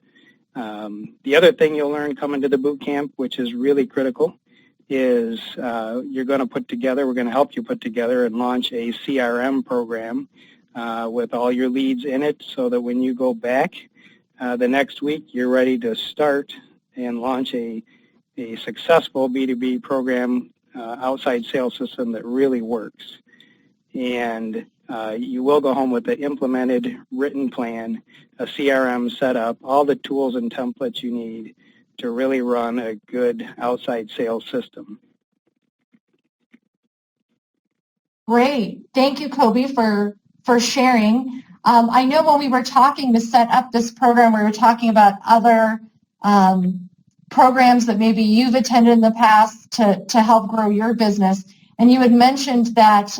S16: The other thing you'll learn coming to the boot camp, which is really critical, is we're going to help you put together and launch a CRM program with all your leads in it so that when you go back the next week, you're ready to start and launch a successful B2B program outside sales system that really works. And you will go home with the implemented written plan, a CRM set up, all the tools and templates you need to really run a good outside sales system.
S6: Great. Thank you, Kobe, for sharing. I know when we were talking to set up this program, we were talking about other programs that maybe you've attended in the past to help grow your business. And you had mentioned that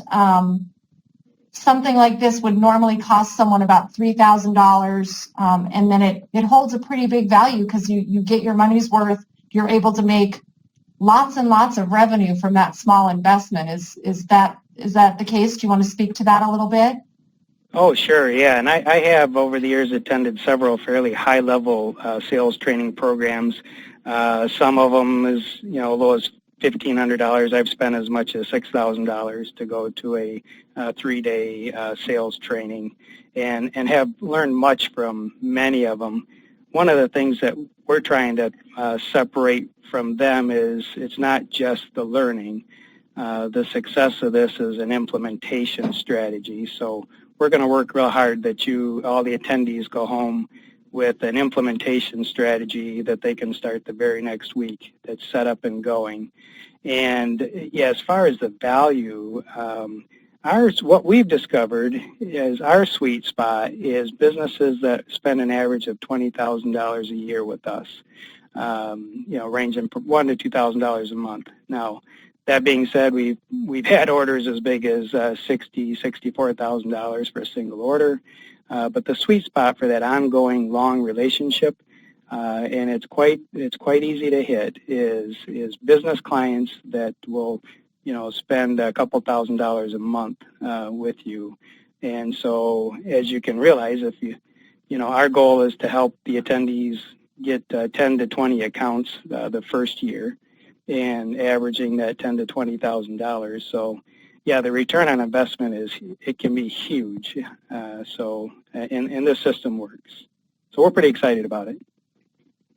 S6: something like this would normally cost someone about $3,000, and then it holds a pretty big value because you get your money's worth. You're able to make lots and lots of revenue from that small investment. Is Is that the case? Do you want to speak to that a little bit?
S16: Oh, sure, yeah. And I have, over the years, attended several fairly high-level sales training programs. Some of them as, low as $1,500. I've spent as much as $6,000 to go to a 3-day sales training and have learned much from many of them. One of the things that we're trying to separate from them is it's not just the learning. The success of this is an implementation strategy. So we're going to work real hard that all the attendees go home with an implementation strategy that they can start the very next week that's set up and going. And yeah, as far as the value, what we've discovered is our sweet spot is businesses that spend an average of $20,000 a year with us, ranging from $1,000 to $2,000 a month. Now, that being said, we've had orders as big as $60,000, $64,000 for a single order, but the sweet spot for that ongoing long relationship, and it's quite easy to hit, is business clients that will spend a couple $1,000s a month with you. And so, as you can realize, if our goal is to help the attendees get 10 to 20 accounts the first year, and averaging that $10,000 to $20,000. So, yeah, the return on investment can be huge. And this system works. So we're pretty excited about it.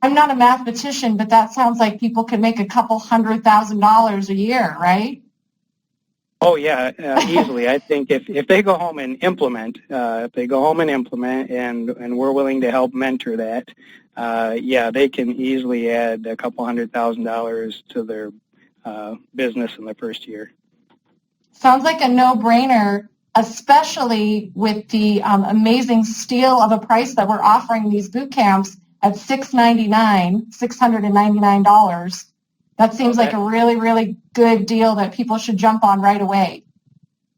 S6: I'm not a mathematician, but that sounds like people could make a couple $100,000 a year, right?
S16: Oh yeah, easily. I think if they go home and implement, and we're willing to help mentor that, they can easily add a couple $100,000 to their business in the first year.
S6: Sounds like a no-brainer, especially with the amazing steal of a price that we're offering these boot camps at $699. That seems like a really, really good deal that people should jump on right away.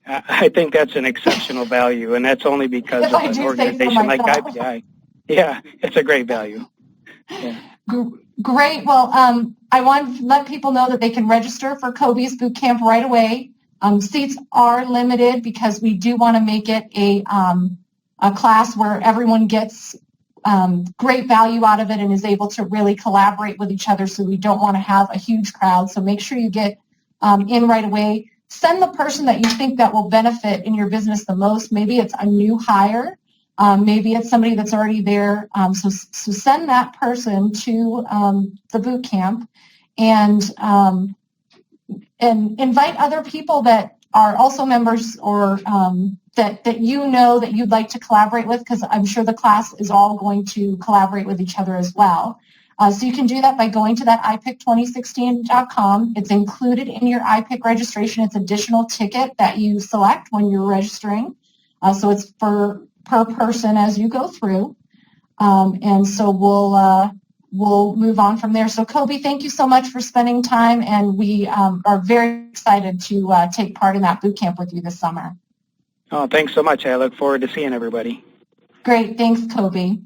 S16: I think that's an exceptional value, and that's only because of an organization like IPI. Yeah, it's a great value. Yeah.
S6: Great. Well, I want to let people know that they can register for Kobe's boot camp right away. Seats are limited because we do want to make it a class where everyone gets great value out of it and is able to really collaborate with each other, so we don't want to have a huge crowd. So make sure you get in right away. Send the person that you think that will benefit in your business the most. Maybe it's a new hire. Maybe it's somebody that's already there. So send that person to the boot camp and invite other people that are also members or that you know that you'd like to collaborate with, because I'm sure the class is all going to collaborate with each other as well. So you can do that by going to that IPIC2016.com. It's included in your IPIC registration. It's additional ticket that you select when you're registering. So it's per person as you go through. And so we'll move on from there. So Kobe, thank you so much for spending time, and we are very excited to take part in that boot camp with you this summer.
S16: Oh, thanks so much. I look forward to seeing everybody.
S6: Great. Thanks, Kobe.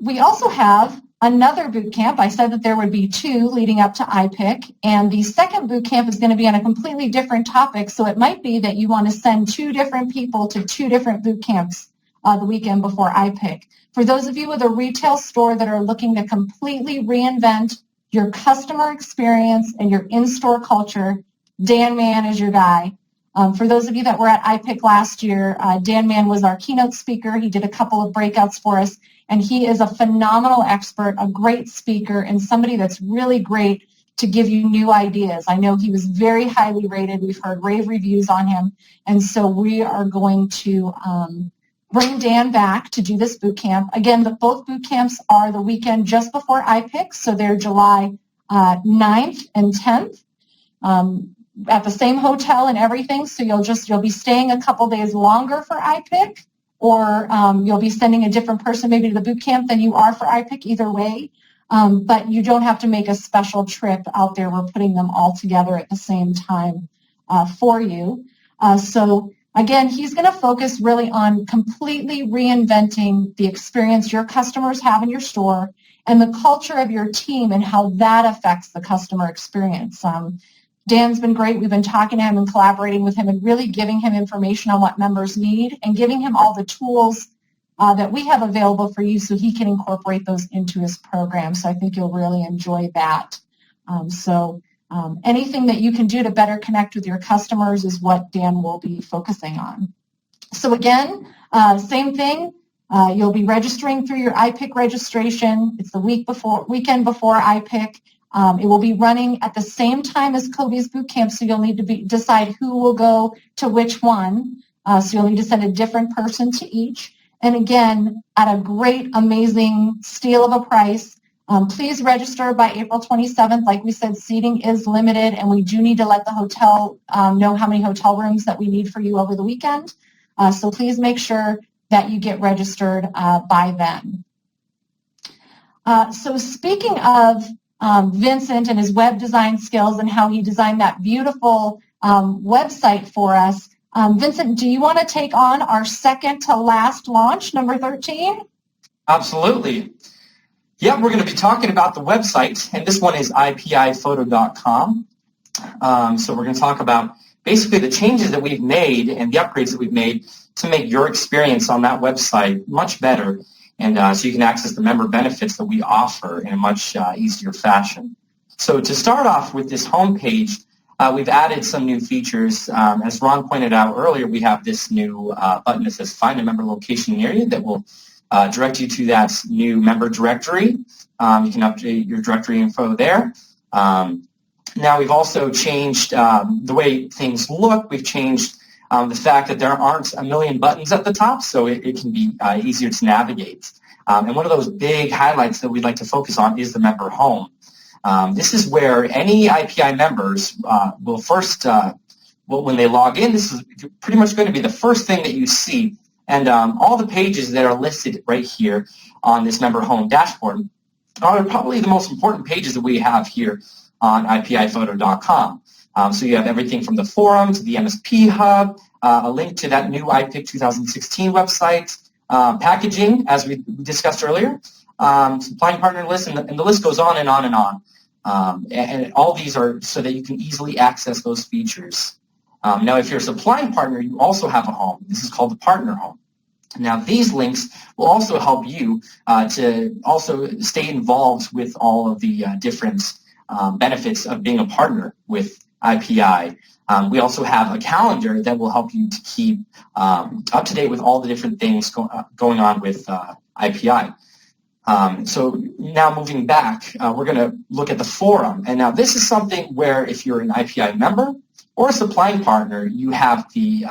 S6: We also have another boot camp. I said that there would be two leading up to IPIC, and the second boot camp is going to be on a completely different topic, so it might be that you want to send two different people to two different boot camps the weekend before IPIC. For those of you with a retail store that are looking to completely reinvent your customer experience and your in-store culture, Dan Mann is your guy. For those of you that were at IPIC last year, Dan Mann was our keynote speaker. He did a couple of breakouts for us, and he is a phenomenal expert, a great speaker, and somebody that's really great to give you new ideas. I know he was very highly rated. We've heard rave reviews on him, and so we are going to bring Dan back to do this boot camp. Again, both boot camps are the weekend just before IPIC, so they're July 9th and 10th. At the same hotel and everything, so you'll be staying a couple days longer for IPIC, or you'll be sending a different person maybe to the boot camp than you are for IPIC, either way. But you don't have to make a special trip out there. We're putting them all together at the same time for you. So again, he's going to focus really on completely reinventing the experience your customers have in your store and the culture of your team and how that affects the customer experience. Dan's been great. We've been talking to him and collaborating with him and really giving him information on what members need and giving him all the tools that we have available for you so he can incorporate those into his program. So I think you'll really enjoy that. Anything that you can do to better connect with your customers is what Dan will be focusing on. So again, same thing. You'll be registering through your IPIC registration. It's the weekend before IPIC. It will be running at the same time as Kobe's Boot Camp, so you'll need to decide who will go to which one. So you'll need to send a different person to each. And again, at a great, amazing steal of a price. Please register by April 27th. Like we said, seating is limited, and we do need to let the hotel know how many hotel rooms that we need for you over the weekend. So please make sure that you get registered by then. So speaking of Vincent and his web design skills and how he designed that beautiful website for us, Vincent, do you want to take on our second to last launch, number 13?
S1: Absolutely. Yeah, we're going to be talking about the website, and this one is IPIphoto.com. So we're going to talk about basically the changes that we've made and the upgrades that we've made to make your experience on that website much better, and so you can access the member benefits that we offer in a much easier fashion. So to start off with this homepage, we've added some new features. As Ron pointed out earlier, we have this new button that says Find a Member Location Near You that will direct you to that new member directory. You can update your directory info there. Now we've also changed the way things look. We've changed the fact that there aren't a million buttons at the top, so it can be easier to navigate. And one of those big highlights that we'd like to focus on is the member home. This is where any IPI members will first, when they log in, this is pretty much going to be the first thing that you see. And all the pages that are listed right here on this member home dashboard are probably the most important pages that we have here on IPIphoto.com. So you have everything from the forum to the MSP hub, a link to that new IPIC 2016 website, packaging, as we discussed earlier, supplying partner list, and the list goes on and on and on. And all these are so that you can easily access those features. Now, if you're a supplying partner, you also have a home. This is called the partner home. Now, these links will also help you to also stay involved with all of the different benefits of being a partner with IPI. We also have a calendar that will help you to keep up to date with all the different things going on with IPI. So now moving back, we're going to look at the forum. And now this is something where if you're an IPI member or a supplying partner, you have the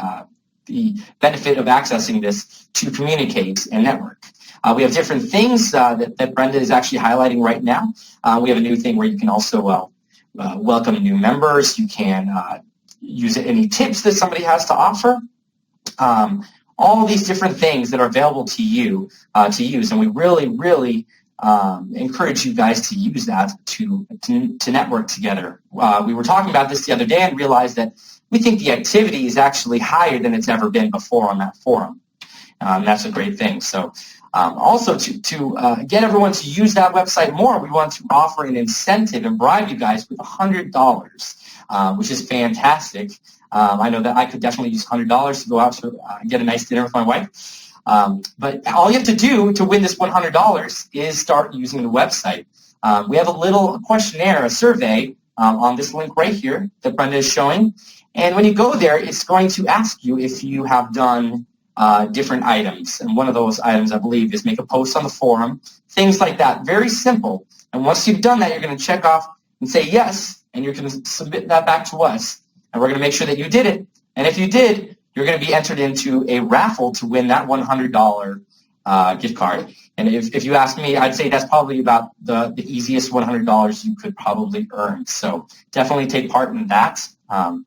S1: benefit of accessing this to communicate and network. We have different things that Brenda is actually highlighting right now. We have a new thing where you can also welcome new members. You can use any tips that somebody has to offer. All these different things that are available to you to use, and we really, really encourage you guys to use that to network together. We were talking about this the other day and realized that we think the activity is actually higher than it's ever been before on that forum. That's a great thing. So also to get everyone to use that website more, we want to offer an incentive and bribe you guys with $100, which is fantastic. I know that I could definitely use $100 to go out to get a nice dinner with my wife. But all you have to do to win this $100 is start using the website. We have a little questionnaire, a survey on this link right here that Brenda is showing. And when you go there, it's going to ask you if you have done different items. And one of those items, I believe, is make a post on the forum, things like that. Very simple. And once you've done that, you're going to check off and say yes, and you're going to submit that back to us. And we're going to make sure that you did it. And if you did, you're going to be entered into a raffle to win that $100 gift card. And if you ask me, I'd say that's probably about the easiest $100 you could probably earn. So definitely take part in that. And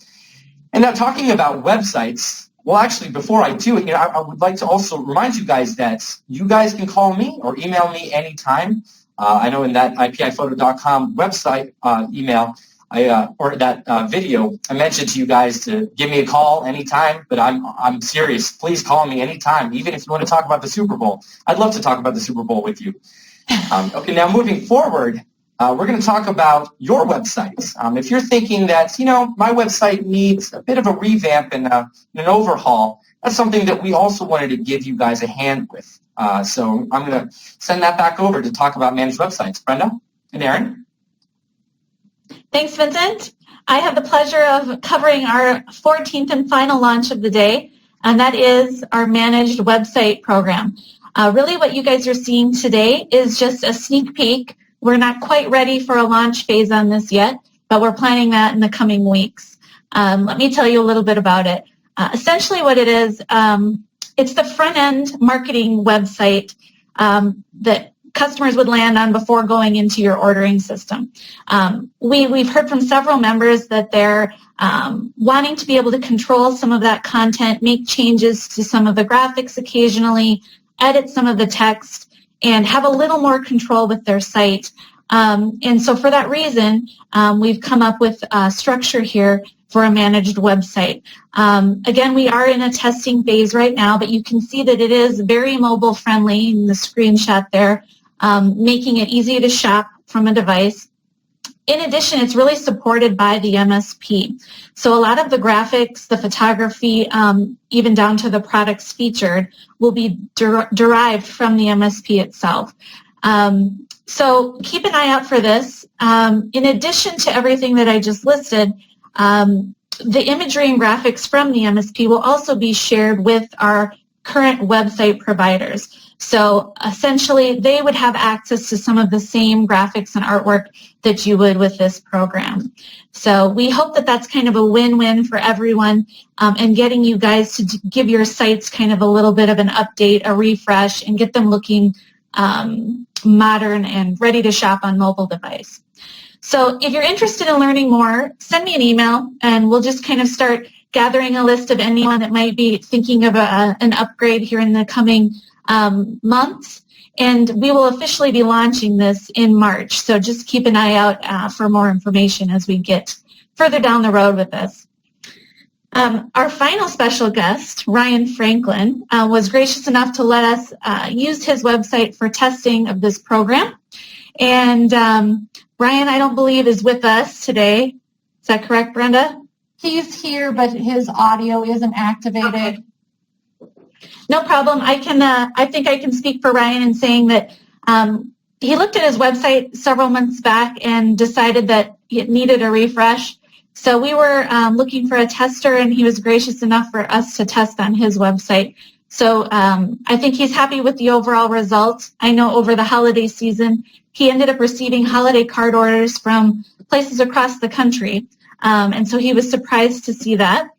S1: now talking about websites, well, actually, before I do it, I would like to also remind you guys that you guys can call me or email me anytime. I know in that IPIphoto.com website email, or that video, I mentioned to you guys to give me a call anytime, but I'm serious. Please call me anytime, even if you want to talk about the Super Bowl. I'd love to talk about the Super Bowl with you. Okay, now moving forward, we're going to talk about your websites. If you're thinking that, my website needs a bit of a revamp and an overhaul, that's something that we also wanted to give you guys a hand with. So I'm going to send that back over to talk about managed websites. Brenda and Aaron?
S3: Thanks, Vincent. I have the pleasure of covering our 14th and final launch of the day, and that is our managed website program. Really what you guys are seeing today is just a sneak peek. We're not quite ready for a launch phase on this yet, but we're planning that in the coming weeks. Let me tell you a little bit about it. Essentially what it is, it's the front-end marketing website that customers would land on before going into your ordering system. We've heard from several members that they're wanting to be able to control some of that content, make changes to some of the graphics occasionally, edit some of the text, and have a little more control with their site. And so for that reason, we've come up with a structure here for a managed website. Again, we are in a testing phase right now, but you can see that it is very mobile friendly in the screenshot there, making it easy to shop from a device. In addition, it's really supported by the MSP. So a lot of the graphics, the photography, even down to the products featured, will be derived from the MSP itself. So keep an eye out for this. In addition to everything that I just listed, the imagery and graphics from the MSP will also be shared with our current website providers. So essentially, they would have access to some of the same graphics and artwork that you would with this program. So we hope that that's kind of a win-win for everyone, and getting you guys to give your sites kind of a little bit of an update, a refresh, and get them looking modern and ready to shop on mobile device. So if you're interested in learning more, send me an email, and we'll just kind of start gathering a list of anyone that might be thinking of an upgrade here in the coming months. And we will officially be launching this in March. So just keep an eye out for more information as we get further down the road with this. Our final special guest, Ryan Franklin, was gracious enough to let us use his website for testing of this program. And Ryan, I don't believe, is with us today. Is that correct, Brenda?
S6: He's here, but his audio isn't activated.
S3: Okay. No problem. I think I can speak for Ryan in saying that he looked at his website several months back and decided that it needed a refresh. So we were looking for a tester, and he was gracious enough for us to test on his website. So I think he's happy with the overall results. I know over the holiday season, he ended up receiving holiday card orders from places across the country. And so he was surprised to see that.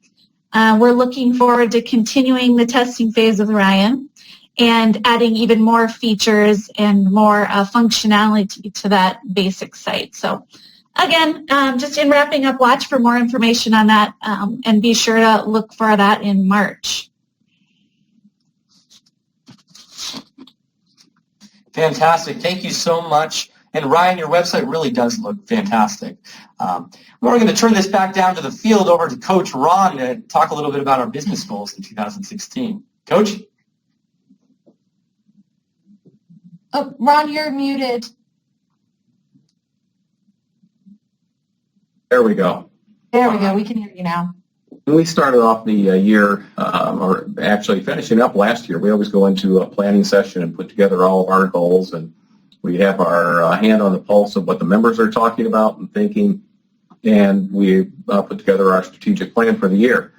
S3: We're looking forward to continuing the testing phase with Ryan and adding even more features and more functionality to that basic site. So again, just in wrapping up, watch for more information on that, and be sure to look for that in March.
S1: Fantastic. Thank you so much. And Ryan, your website really does look fantastic. We're going to turn this back down to the field over to Coach Ron to talk a little bit about our business goals in 2016. Coach?
S6: Oh, Ron, you're muted.
S2: There we go.
S6: There we go. We can hear you now.
S2: When we started off the year, or actually finishing up last year, we always go into a planning session and put together all of our goals, and we have our hand on the pulse of what the members are talking about and thinking, and we put together our strategic plan for the year.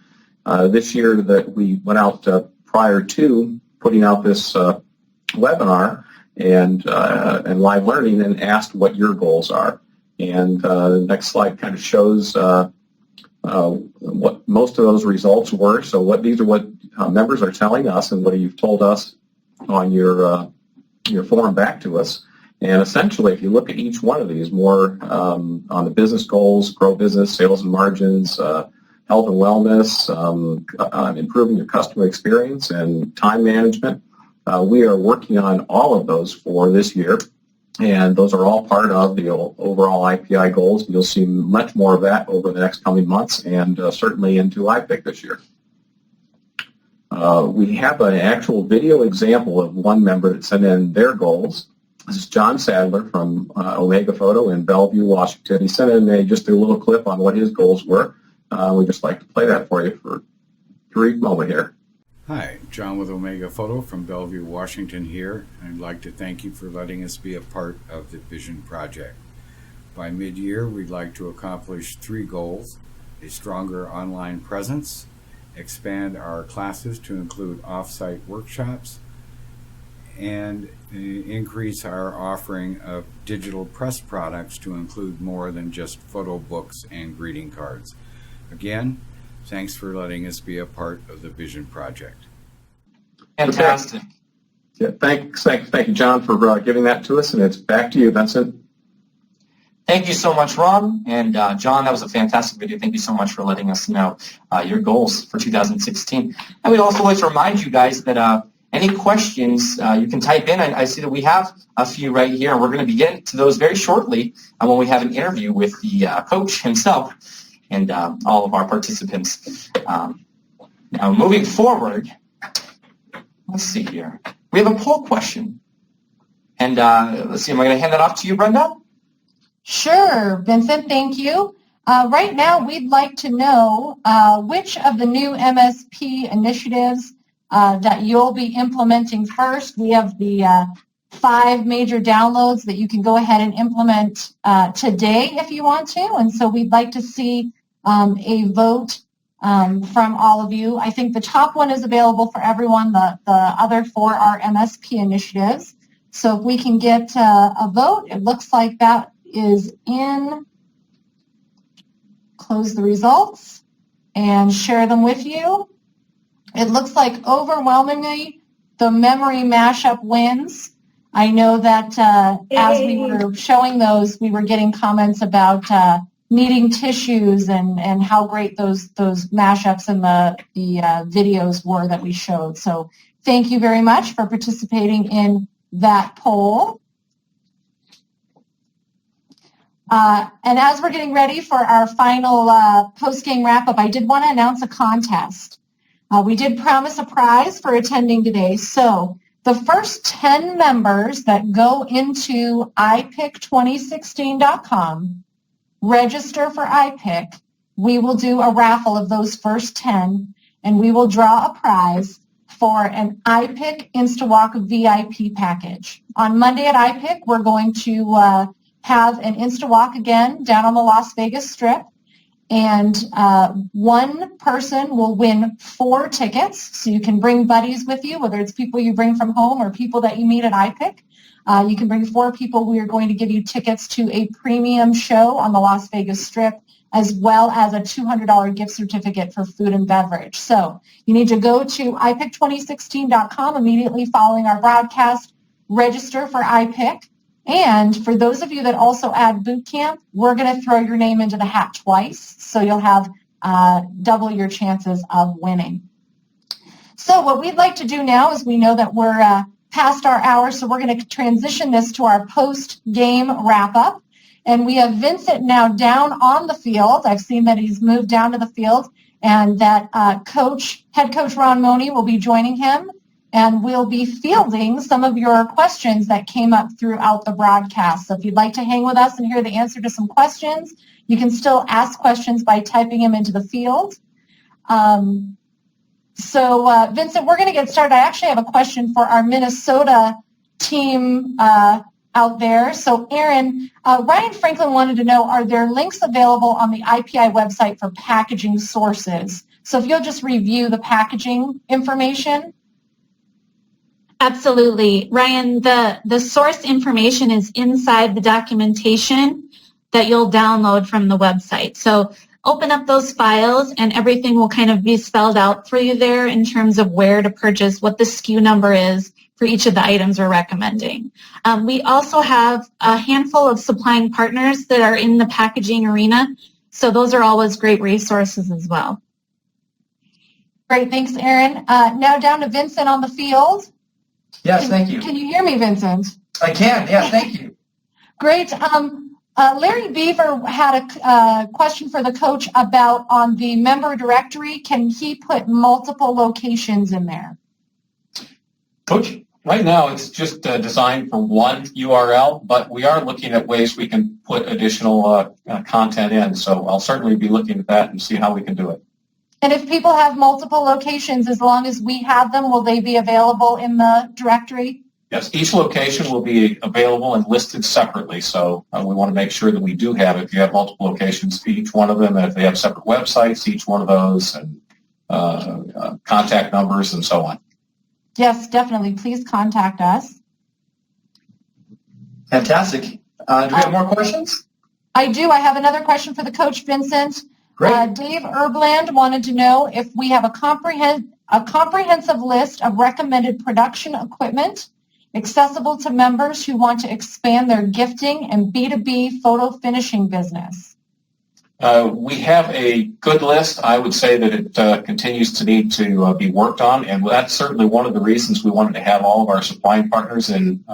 S2: This year that we went out prior to putting out this webinar and live learning and asked what your goals are. And the next slide kind of shows what most of those results were. So these are what members are telling us and what you've told us on your forum back to us. And essentially, if you look at each one of these, more on the business goals, grow business, sales and margins, health and wellness, improving your customer experience, and time management, we are working on all of those for this year. And those are all part of the overall IPI goals. You'll see much more of that over the next coming months, and certainly into IPIC this year. We have an actual video example of one member that sent in their goals. This is John Sadler from Omega Photo in Bellevue, Washington. He sent in just a little clip on what his goals were. We'd just like to play that for you for a brief moment here.
S10: Hi, John with Omega Photo from Bellevue, Washington here. I'd like to thank you for letting us be a part of the Vision Project. By mid-year, we'd like to accomplish 3 goals: a stronger online presence, expand our classes to include off-site workshops, and increase our offering of digital press products to include more than just photo books and greeting cards. Again, thanks for letting us be a part of the Vision Project.
S1: Fantastic.
S2: Yeah, thank you, John, for giving that to us, and it's back to you, Vincent.
S1: Thank you so much, Ron. And John, that was a fantastic video. Thank you so much for letting us know your goals for 2016. And we'd also like to remind you guys that any questions you can type in. I see that we have a few right here, and we're going to be getting to those very shortly when we have an interview with the coach himself and all of our participants. Now, moving forward, let's see here. We have a poll question. And let's see, am I going to hand that off to you, Brenda?
S6: Sure, Vincent, thank you. Right now, we'd like to know which of the new MSP initiatives that you'll be implementing first. We have the 5 major downloads that you can go ahead and implement today if you want to, and so we'd like to see a vote from all of you. I think the top one is available for everyone. The other 4 are MSP initiatives. So if we can get a vote, it looks like that is in. Close the results and share them with you. It looks like overwhelmingly the memory mashup wins. I know that as we were showing those, we were getting comments about needing tissues and how great those mashups and the videos were that we showed. So thank you very much for participating in that poll. And as we're getting ready for our final post-game wrap-up, I did want to announce a contest. We did promise a prize for attending today. So the first 10 members that go into IPIC2016.com, register for IPIC, we will do a raffle of those first 10, and we will draw a prize for an IPIC InstaWalk VIP package. On Monday at IPIC, we're going to have an InstaWalk again down on the Las Vegas Strip, and one person will win 4 tickets, so you can bring buddies with you, whether it's people you bring from home or people that you meet at IPIC. You can bring 4 people. We are going to give you tickets to a premium show on the Las Vegas Strip, as well as a $200 gift certificate for food and beverage. So you need to go to IPIC2016.com immediately following our broadcast, register for IPIC. And for those of you that also add boot camp, we're going to throw your name into the hat twice, so you'll have double your chances of winning. So what we'd like to do now is we know that we're past our hour, so we're going to transition this to our post-game wrap-up. And we have Vincent now down on the field. I've seen that he's moved down to the field, and that head coach Ron Money will be joining him. And we'll be fielding some of your questions that came up throughout the broadcast. So if you'd like to hang with us and hear the answer to some questions, you can still ask questions by typing them into the field. Vincent, we're going to get started. I actually have a question for our Minnesota team out there. So Aaron, Ryan Franklin wanted to know, are there links available on the IPI website for packaging sources? So if you'll just review the packaging information.
S3: Absolutely. Ryan, the source information is inside the documentation that you'll download from the website. So open up those files and everything will kind of be spelled out for you there in terms of where to purchase, what the SKU number is for each of the items we're recommending. We also have a handful of supplying partners that are in the packaging arena. So those are always great resources as well.
S6: Great. Thanks, Aaron. Now down to Vincent on the field.
S1: Yes, thank you.
S6: Can you hear me, Vincent?
S1: I can, yeah, thank you.
S6: Great. Larry Beaver had a question for the coach about on the member directory, can he put multiple locations in there?
S1: Coach?
S2: Right now, it's just designed for one URL, but we are looking at ways we can put additional content in. So I'll certainly be looking at that and see how we can do it.
S6: And if people have multiple locations, as long as we have them, will they be available in the directory?
S2: Yes, each location will be available and listed separately. So we want to make sure that we do have, if you have multiple locations, each one of them, and if they have separate websites, each one of those, and contact numbers and so on.
S6: Yes, definitely. Please contact us.
S1: Fantastic. Do we have more questions?
S6: I do. I have another question for the coach, Vincent.
S1: Great.
S6: Dave Erbland wanted to know if we have a comprehensive list of recommended production equipment accessible to members who want to expand their gifting and B2B photo finishing business.
S2: We have a good list. I would say that it continues to need to be worked on, and that's certainly one of the reasons we wanted to have all of our supplying partners in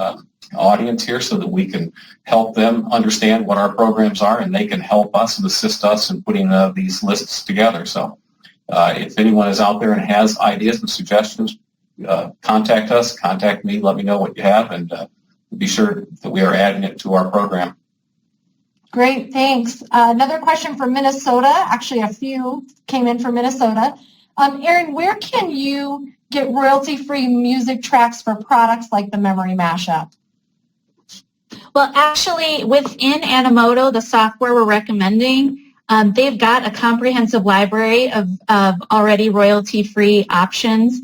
S2: audience here so that we can help them understand what our programs are, and they can help us and assist us in putting these lists together. So if anyone is out there and has ideas and suggestions, contact us, contact me, let me know what you have, and be sure that we are adding it to our program.
S6: Great, thanks. Another question from Minnesota. Actually, a few came in from Minnesota. Erin, where can you get royalty-free music tracks for products like the Memory Mashup?
S3: Well, actually, within Animoto, the software we're recommending, they've got a comprehensive library of already royalty-free options.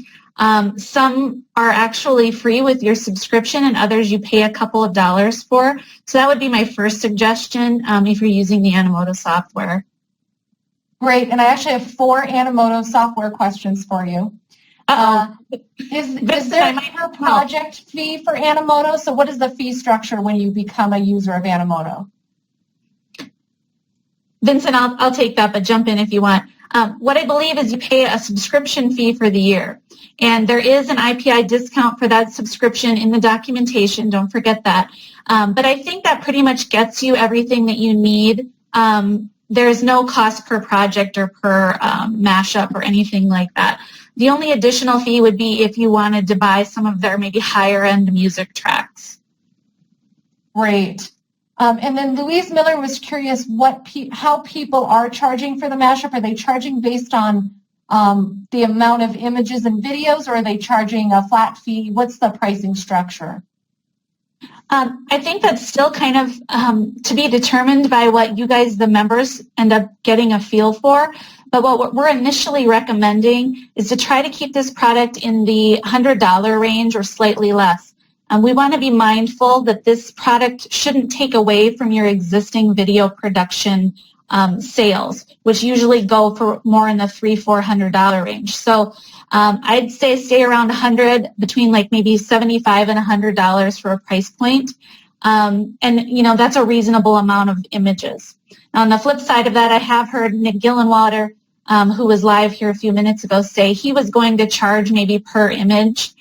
S3: Some are actually free with your subscription, and others you pay a couple of dollars for. So that would be my first suggestion if you're using the Animoto software.
S6: Great, and I actually have 4 Animoto software questions for you. Is there a project fee for Animoto? So what is the fee structure when you become a user of Animoto?
S3: Vincent, I'll take that, but jump in if you want. What I believe is you pay a subscription fee for the year. And there is an IPI discount for that subscription in the documentation. Don't forget that. But I think that pretty much gets you everything that you need. There's no cost per project or per mashup or anything like that. The only additional fee would be if you wanted to buy some of their maybe higher-end music tracks.
S6: Great. And then Louise Miller was curious how people are charging for the mashup. Are they charging based on the amount of images and videos, or are they charging a flat fee? What's the pricing structure?
S3: I think that's still kind of to be determined by what you guys, the members, end up getting a feel for. But what we're initially recommending is to try to keep this product in the $100 range or slightly less. We want to be mindful that this product shouldn't take away from your existing video production sales, which usually go for more in the $300-400 range. So I'd say stay around $100, between like maybe $75 and $100 for a price point. And, you know, that's a reasonable amount of images. Now, on the flip side of that, I have heard Nick Gillenwater, who was live here a few minutes ago, say he was going to charge maybe per image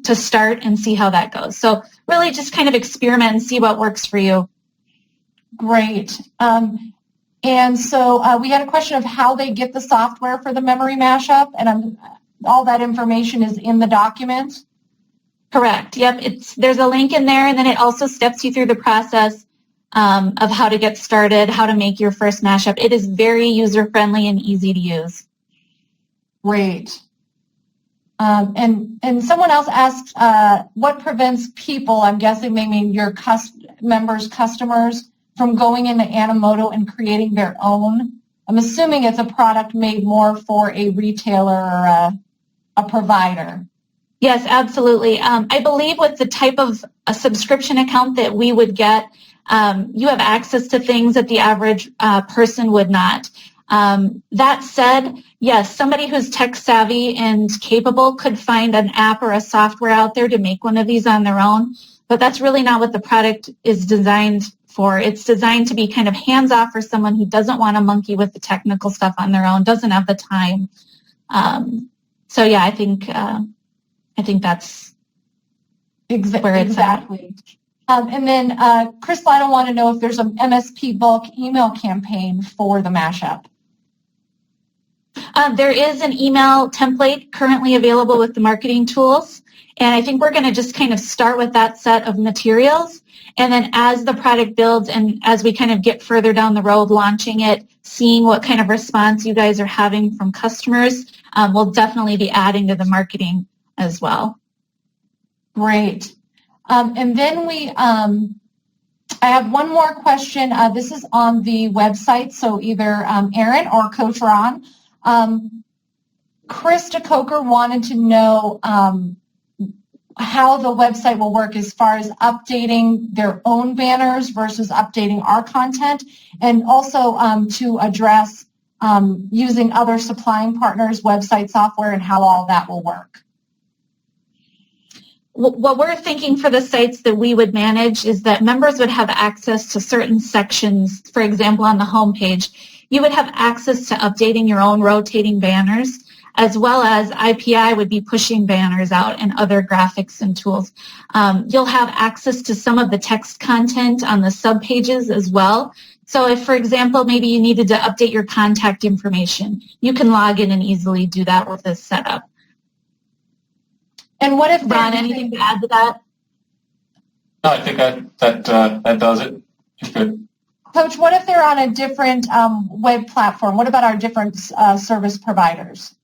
S3: to start and see how that goes. So really just kind of experiment and see what works for you.
S6: Great. And so we had a question of how they get the software for the Memory Mashup, and all that information is in the document?
S3: Correct. Yep. There's a link in there, and then it also steps you through the process of how to get started, how to make your first mashup. It is very user-friendly and easy to use.
S6: Great. And someone else asked, what prevents people, I'm guessing they mean your customers, from going into Animoto and creating their own? I'm assuming it's a product made more for a retailer or a provider.
S3: Yes, absolutely. I believe with the type of a subscription account that we would get, you have access to things that the average person would not. That said, yes, somebody who's tech savvy and capable could find an app or a software out there to make one of these on their own, but that's really not what the product is designed for. It's designed to be kind of hands-off for someone who doesn't want to monkey with the technical stuff on their own, doesn't have the time. So yeah, I think that's where it's at.
S6: And then Chris Lytle wanted to know if there's an MSP bulk email campaign for the mashup.
S3: There is an email template currently available with the marketing tools, and I think we're going to just kind of start with that set of materials, and then as the product builds and as we kind of get further down the road launching it, seeing what kind of response you guys are having from customers, we'll definitely be adding to the marketing as well.
S6: Great. And then I have one more question. This is on the website, so either Aaron or Coach Ron. Krista Coker wanted to know how the website will work as far as updating their own banners versus updating our content, and also to address using other supplying partners' website software and how all that will work.
S3: What we're thinking for the sites that we would manage is that members would have access to certain sections. For example, on the homepage, you would have access to updating your own rotating banners, as well as IPI would be pushing banners out and other graphics and tools. You'll have access to some of the text content on the subpages as well. So if, for example, maybe you needed to update your contact information, you can log in and easily do that with this setup.
S6: And what if
S3: Ron, anything to add to that?
S2: No, I think that does it. Just good.
S6: Coach, what if they're on a different web platform? What about our different service providers?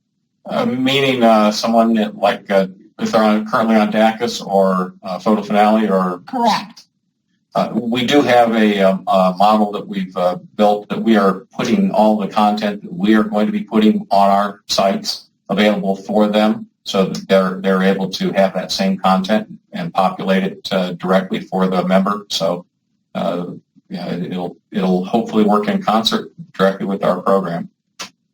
S2: Meaning someone that, like if they're currently on DACUS or Photo Finale or...
S6: Correct.
S2: We do have a model that we've built that we are putting all the content that we are going to be putting on our sites available for them, so that they're able to have that same content and populate it directly for the member. So it'll hopefully work in concert directly with our program.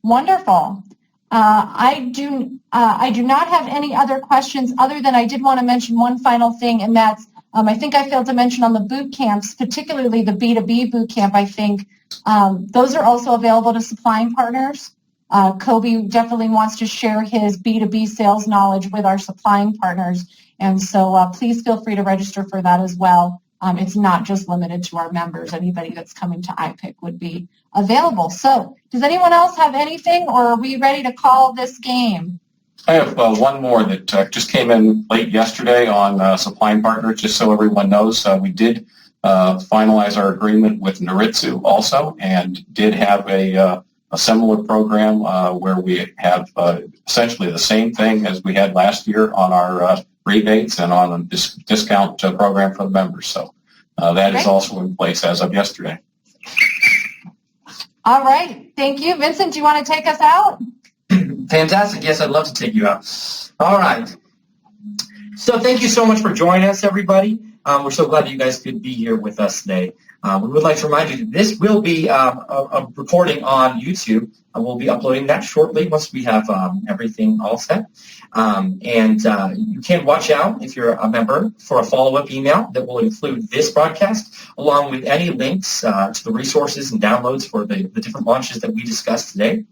S6: Wonderful. I do not have any other questions other than I did want to mention one final thing, and that's I think I failed to mention on the boot camps, particularly the B2B boot camp, I think those are also available to supplying partners. Kobe definitely wants to share his B2B sales knowledge with our supplying partners, and so please feel free to register for that as well. It's not just limited to our members. Anybody that's coming to IPIC would be available. So does anyone else have anything, or are we ready to call this game?
S2: I have one more that just came in late yesterday on supplying partners, just so everyone knows. We did finalize our agreement with Naritsu also, and did have a similar program where we have essentially the same thing as we had last year on our rebates and on a discount program for the members. So that is also in place as of yesterday.
S6: All right. Thank you. Vincent, do you want to take us out?
S1: Fantastic. Yes, I'd love to take you out. All right. So thank you so much for joining us, everybody. We're so glad that you guys could be here with us today. We would like to remind you that this will be a recording on YouTube. We'll be uploading that shortly once we have everything all set. And you can watch out, if you're a member, for a follow-up email that will include this broadcast, along with any links to the resources and downloads for the different launches that we discussed today.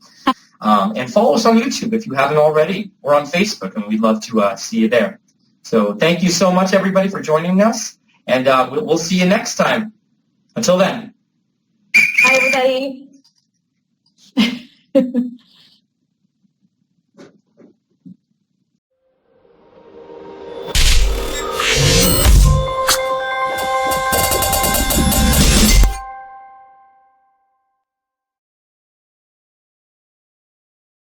S1: And follow us on YouTube if you haven't already, or on Facebook, and we'd love to see you there. So thank you so much, everybody, for joining us, and we'll see you next time. Until then.
S3: Bye, everybody.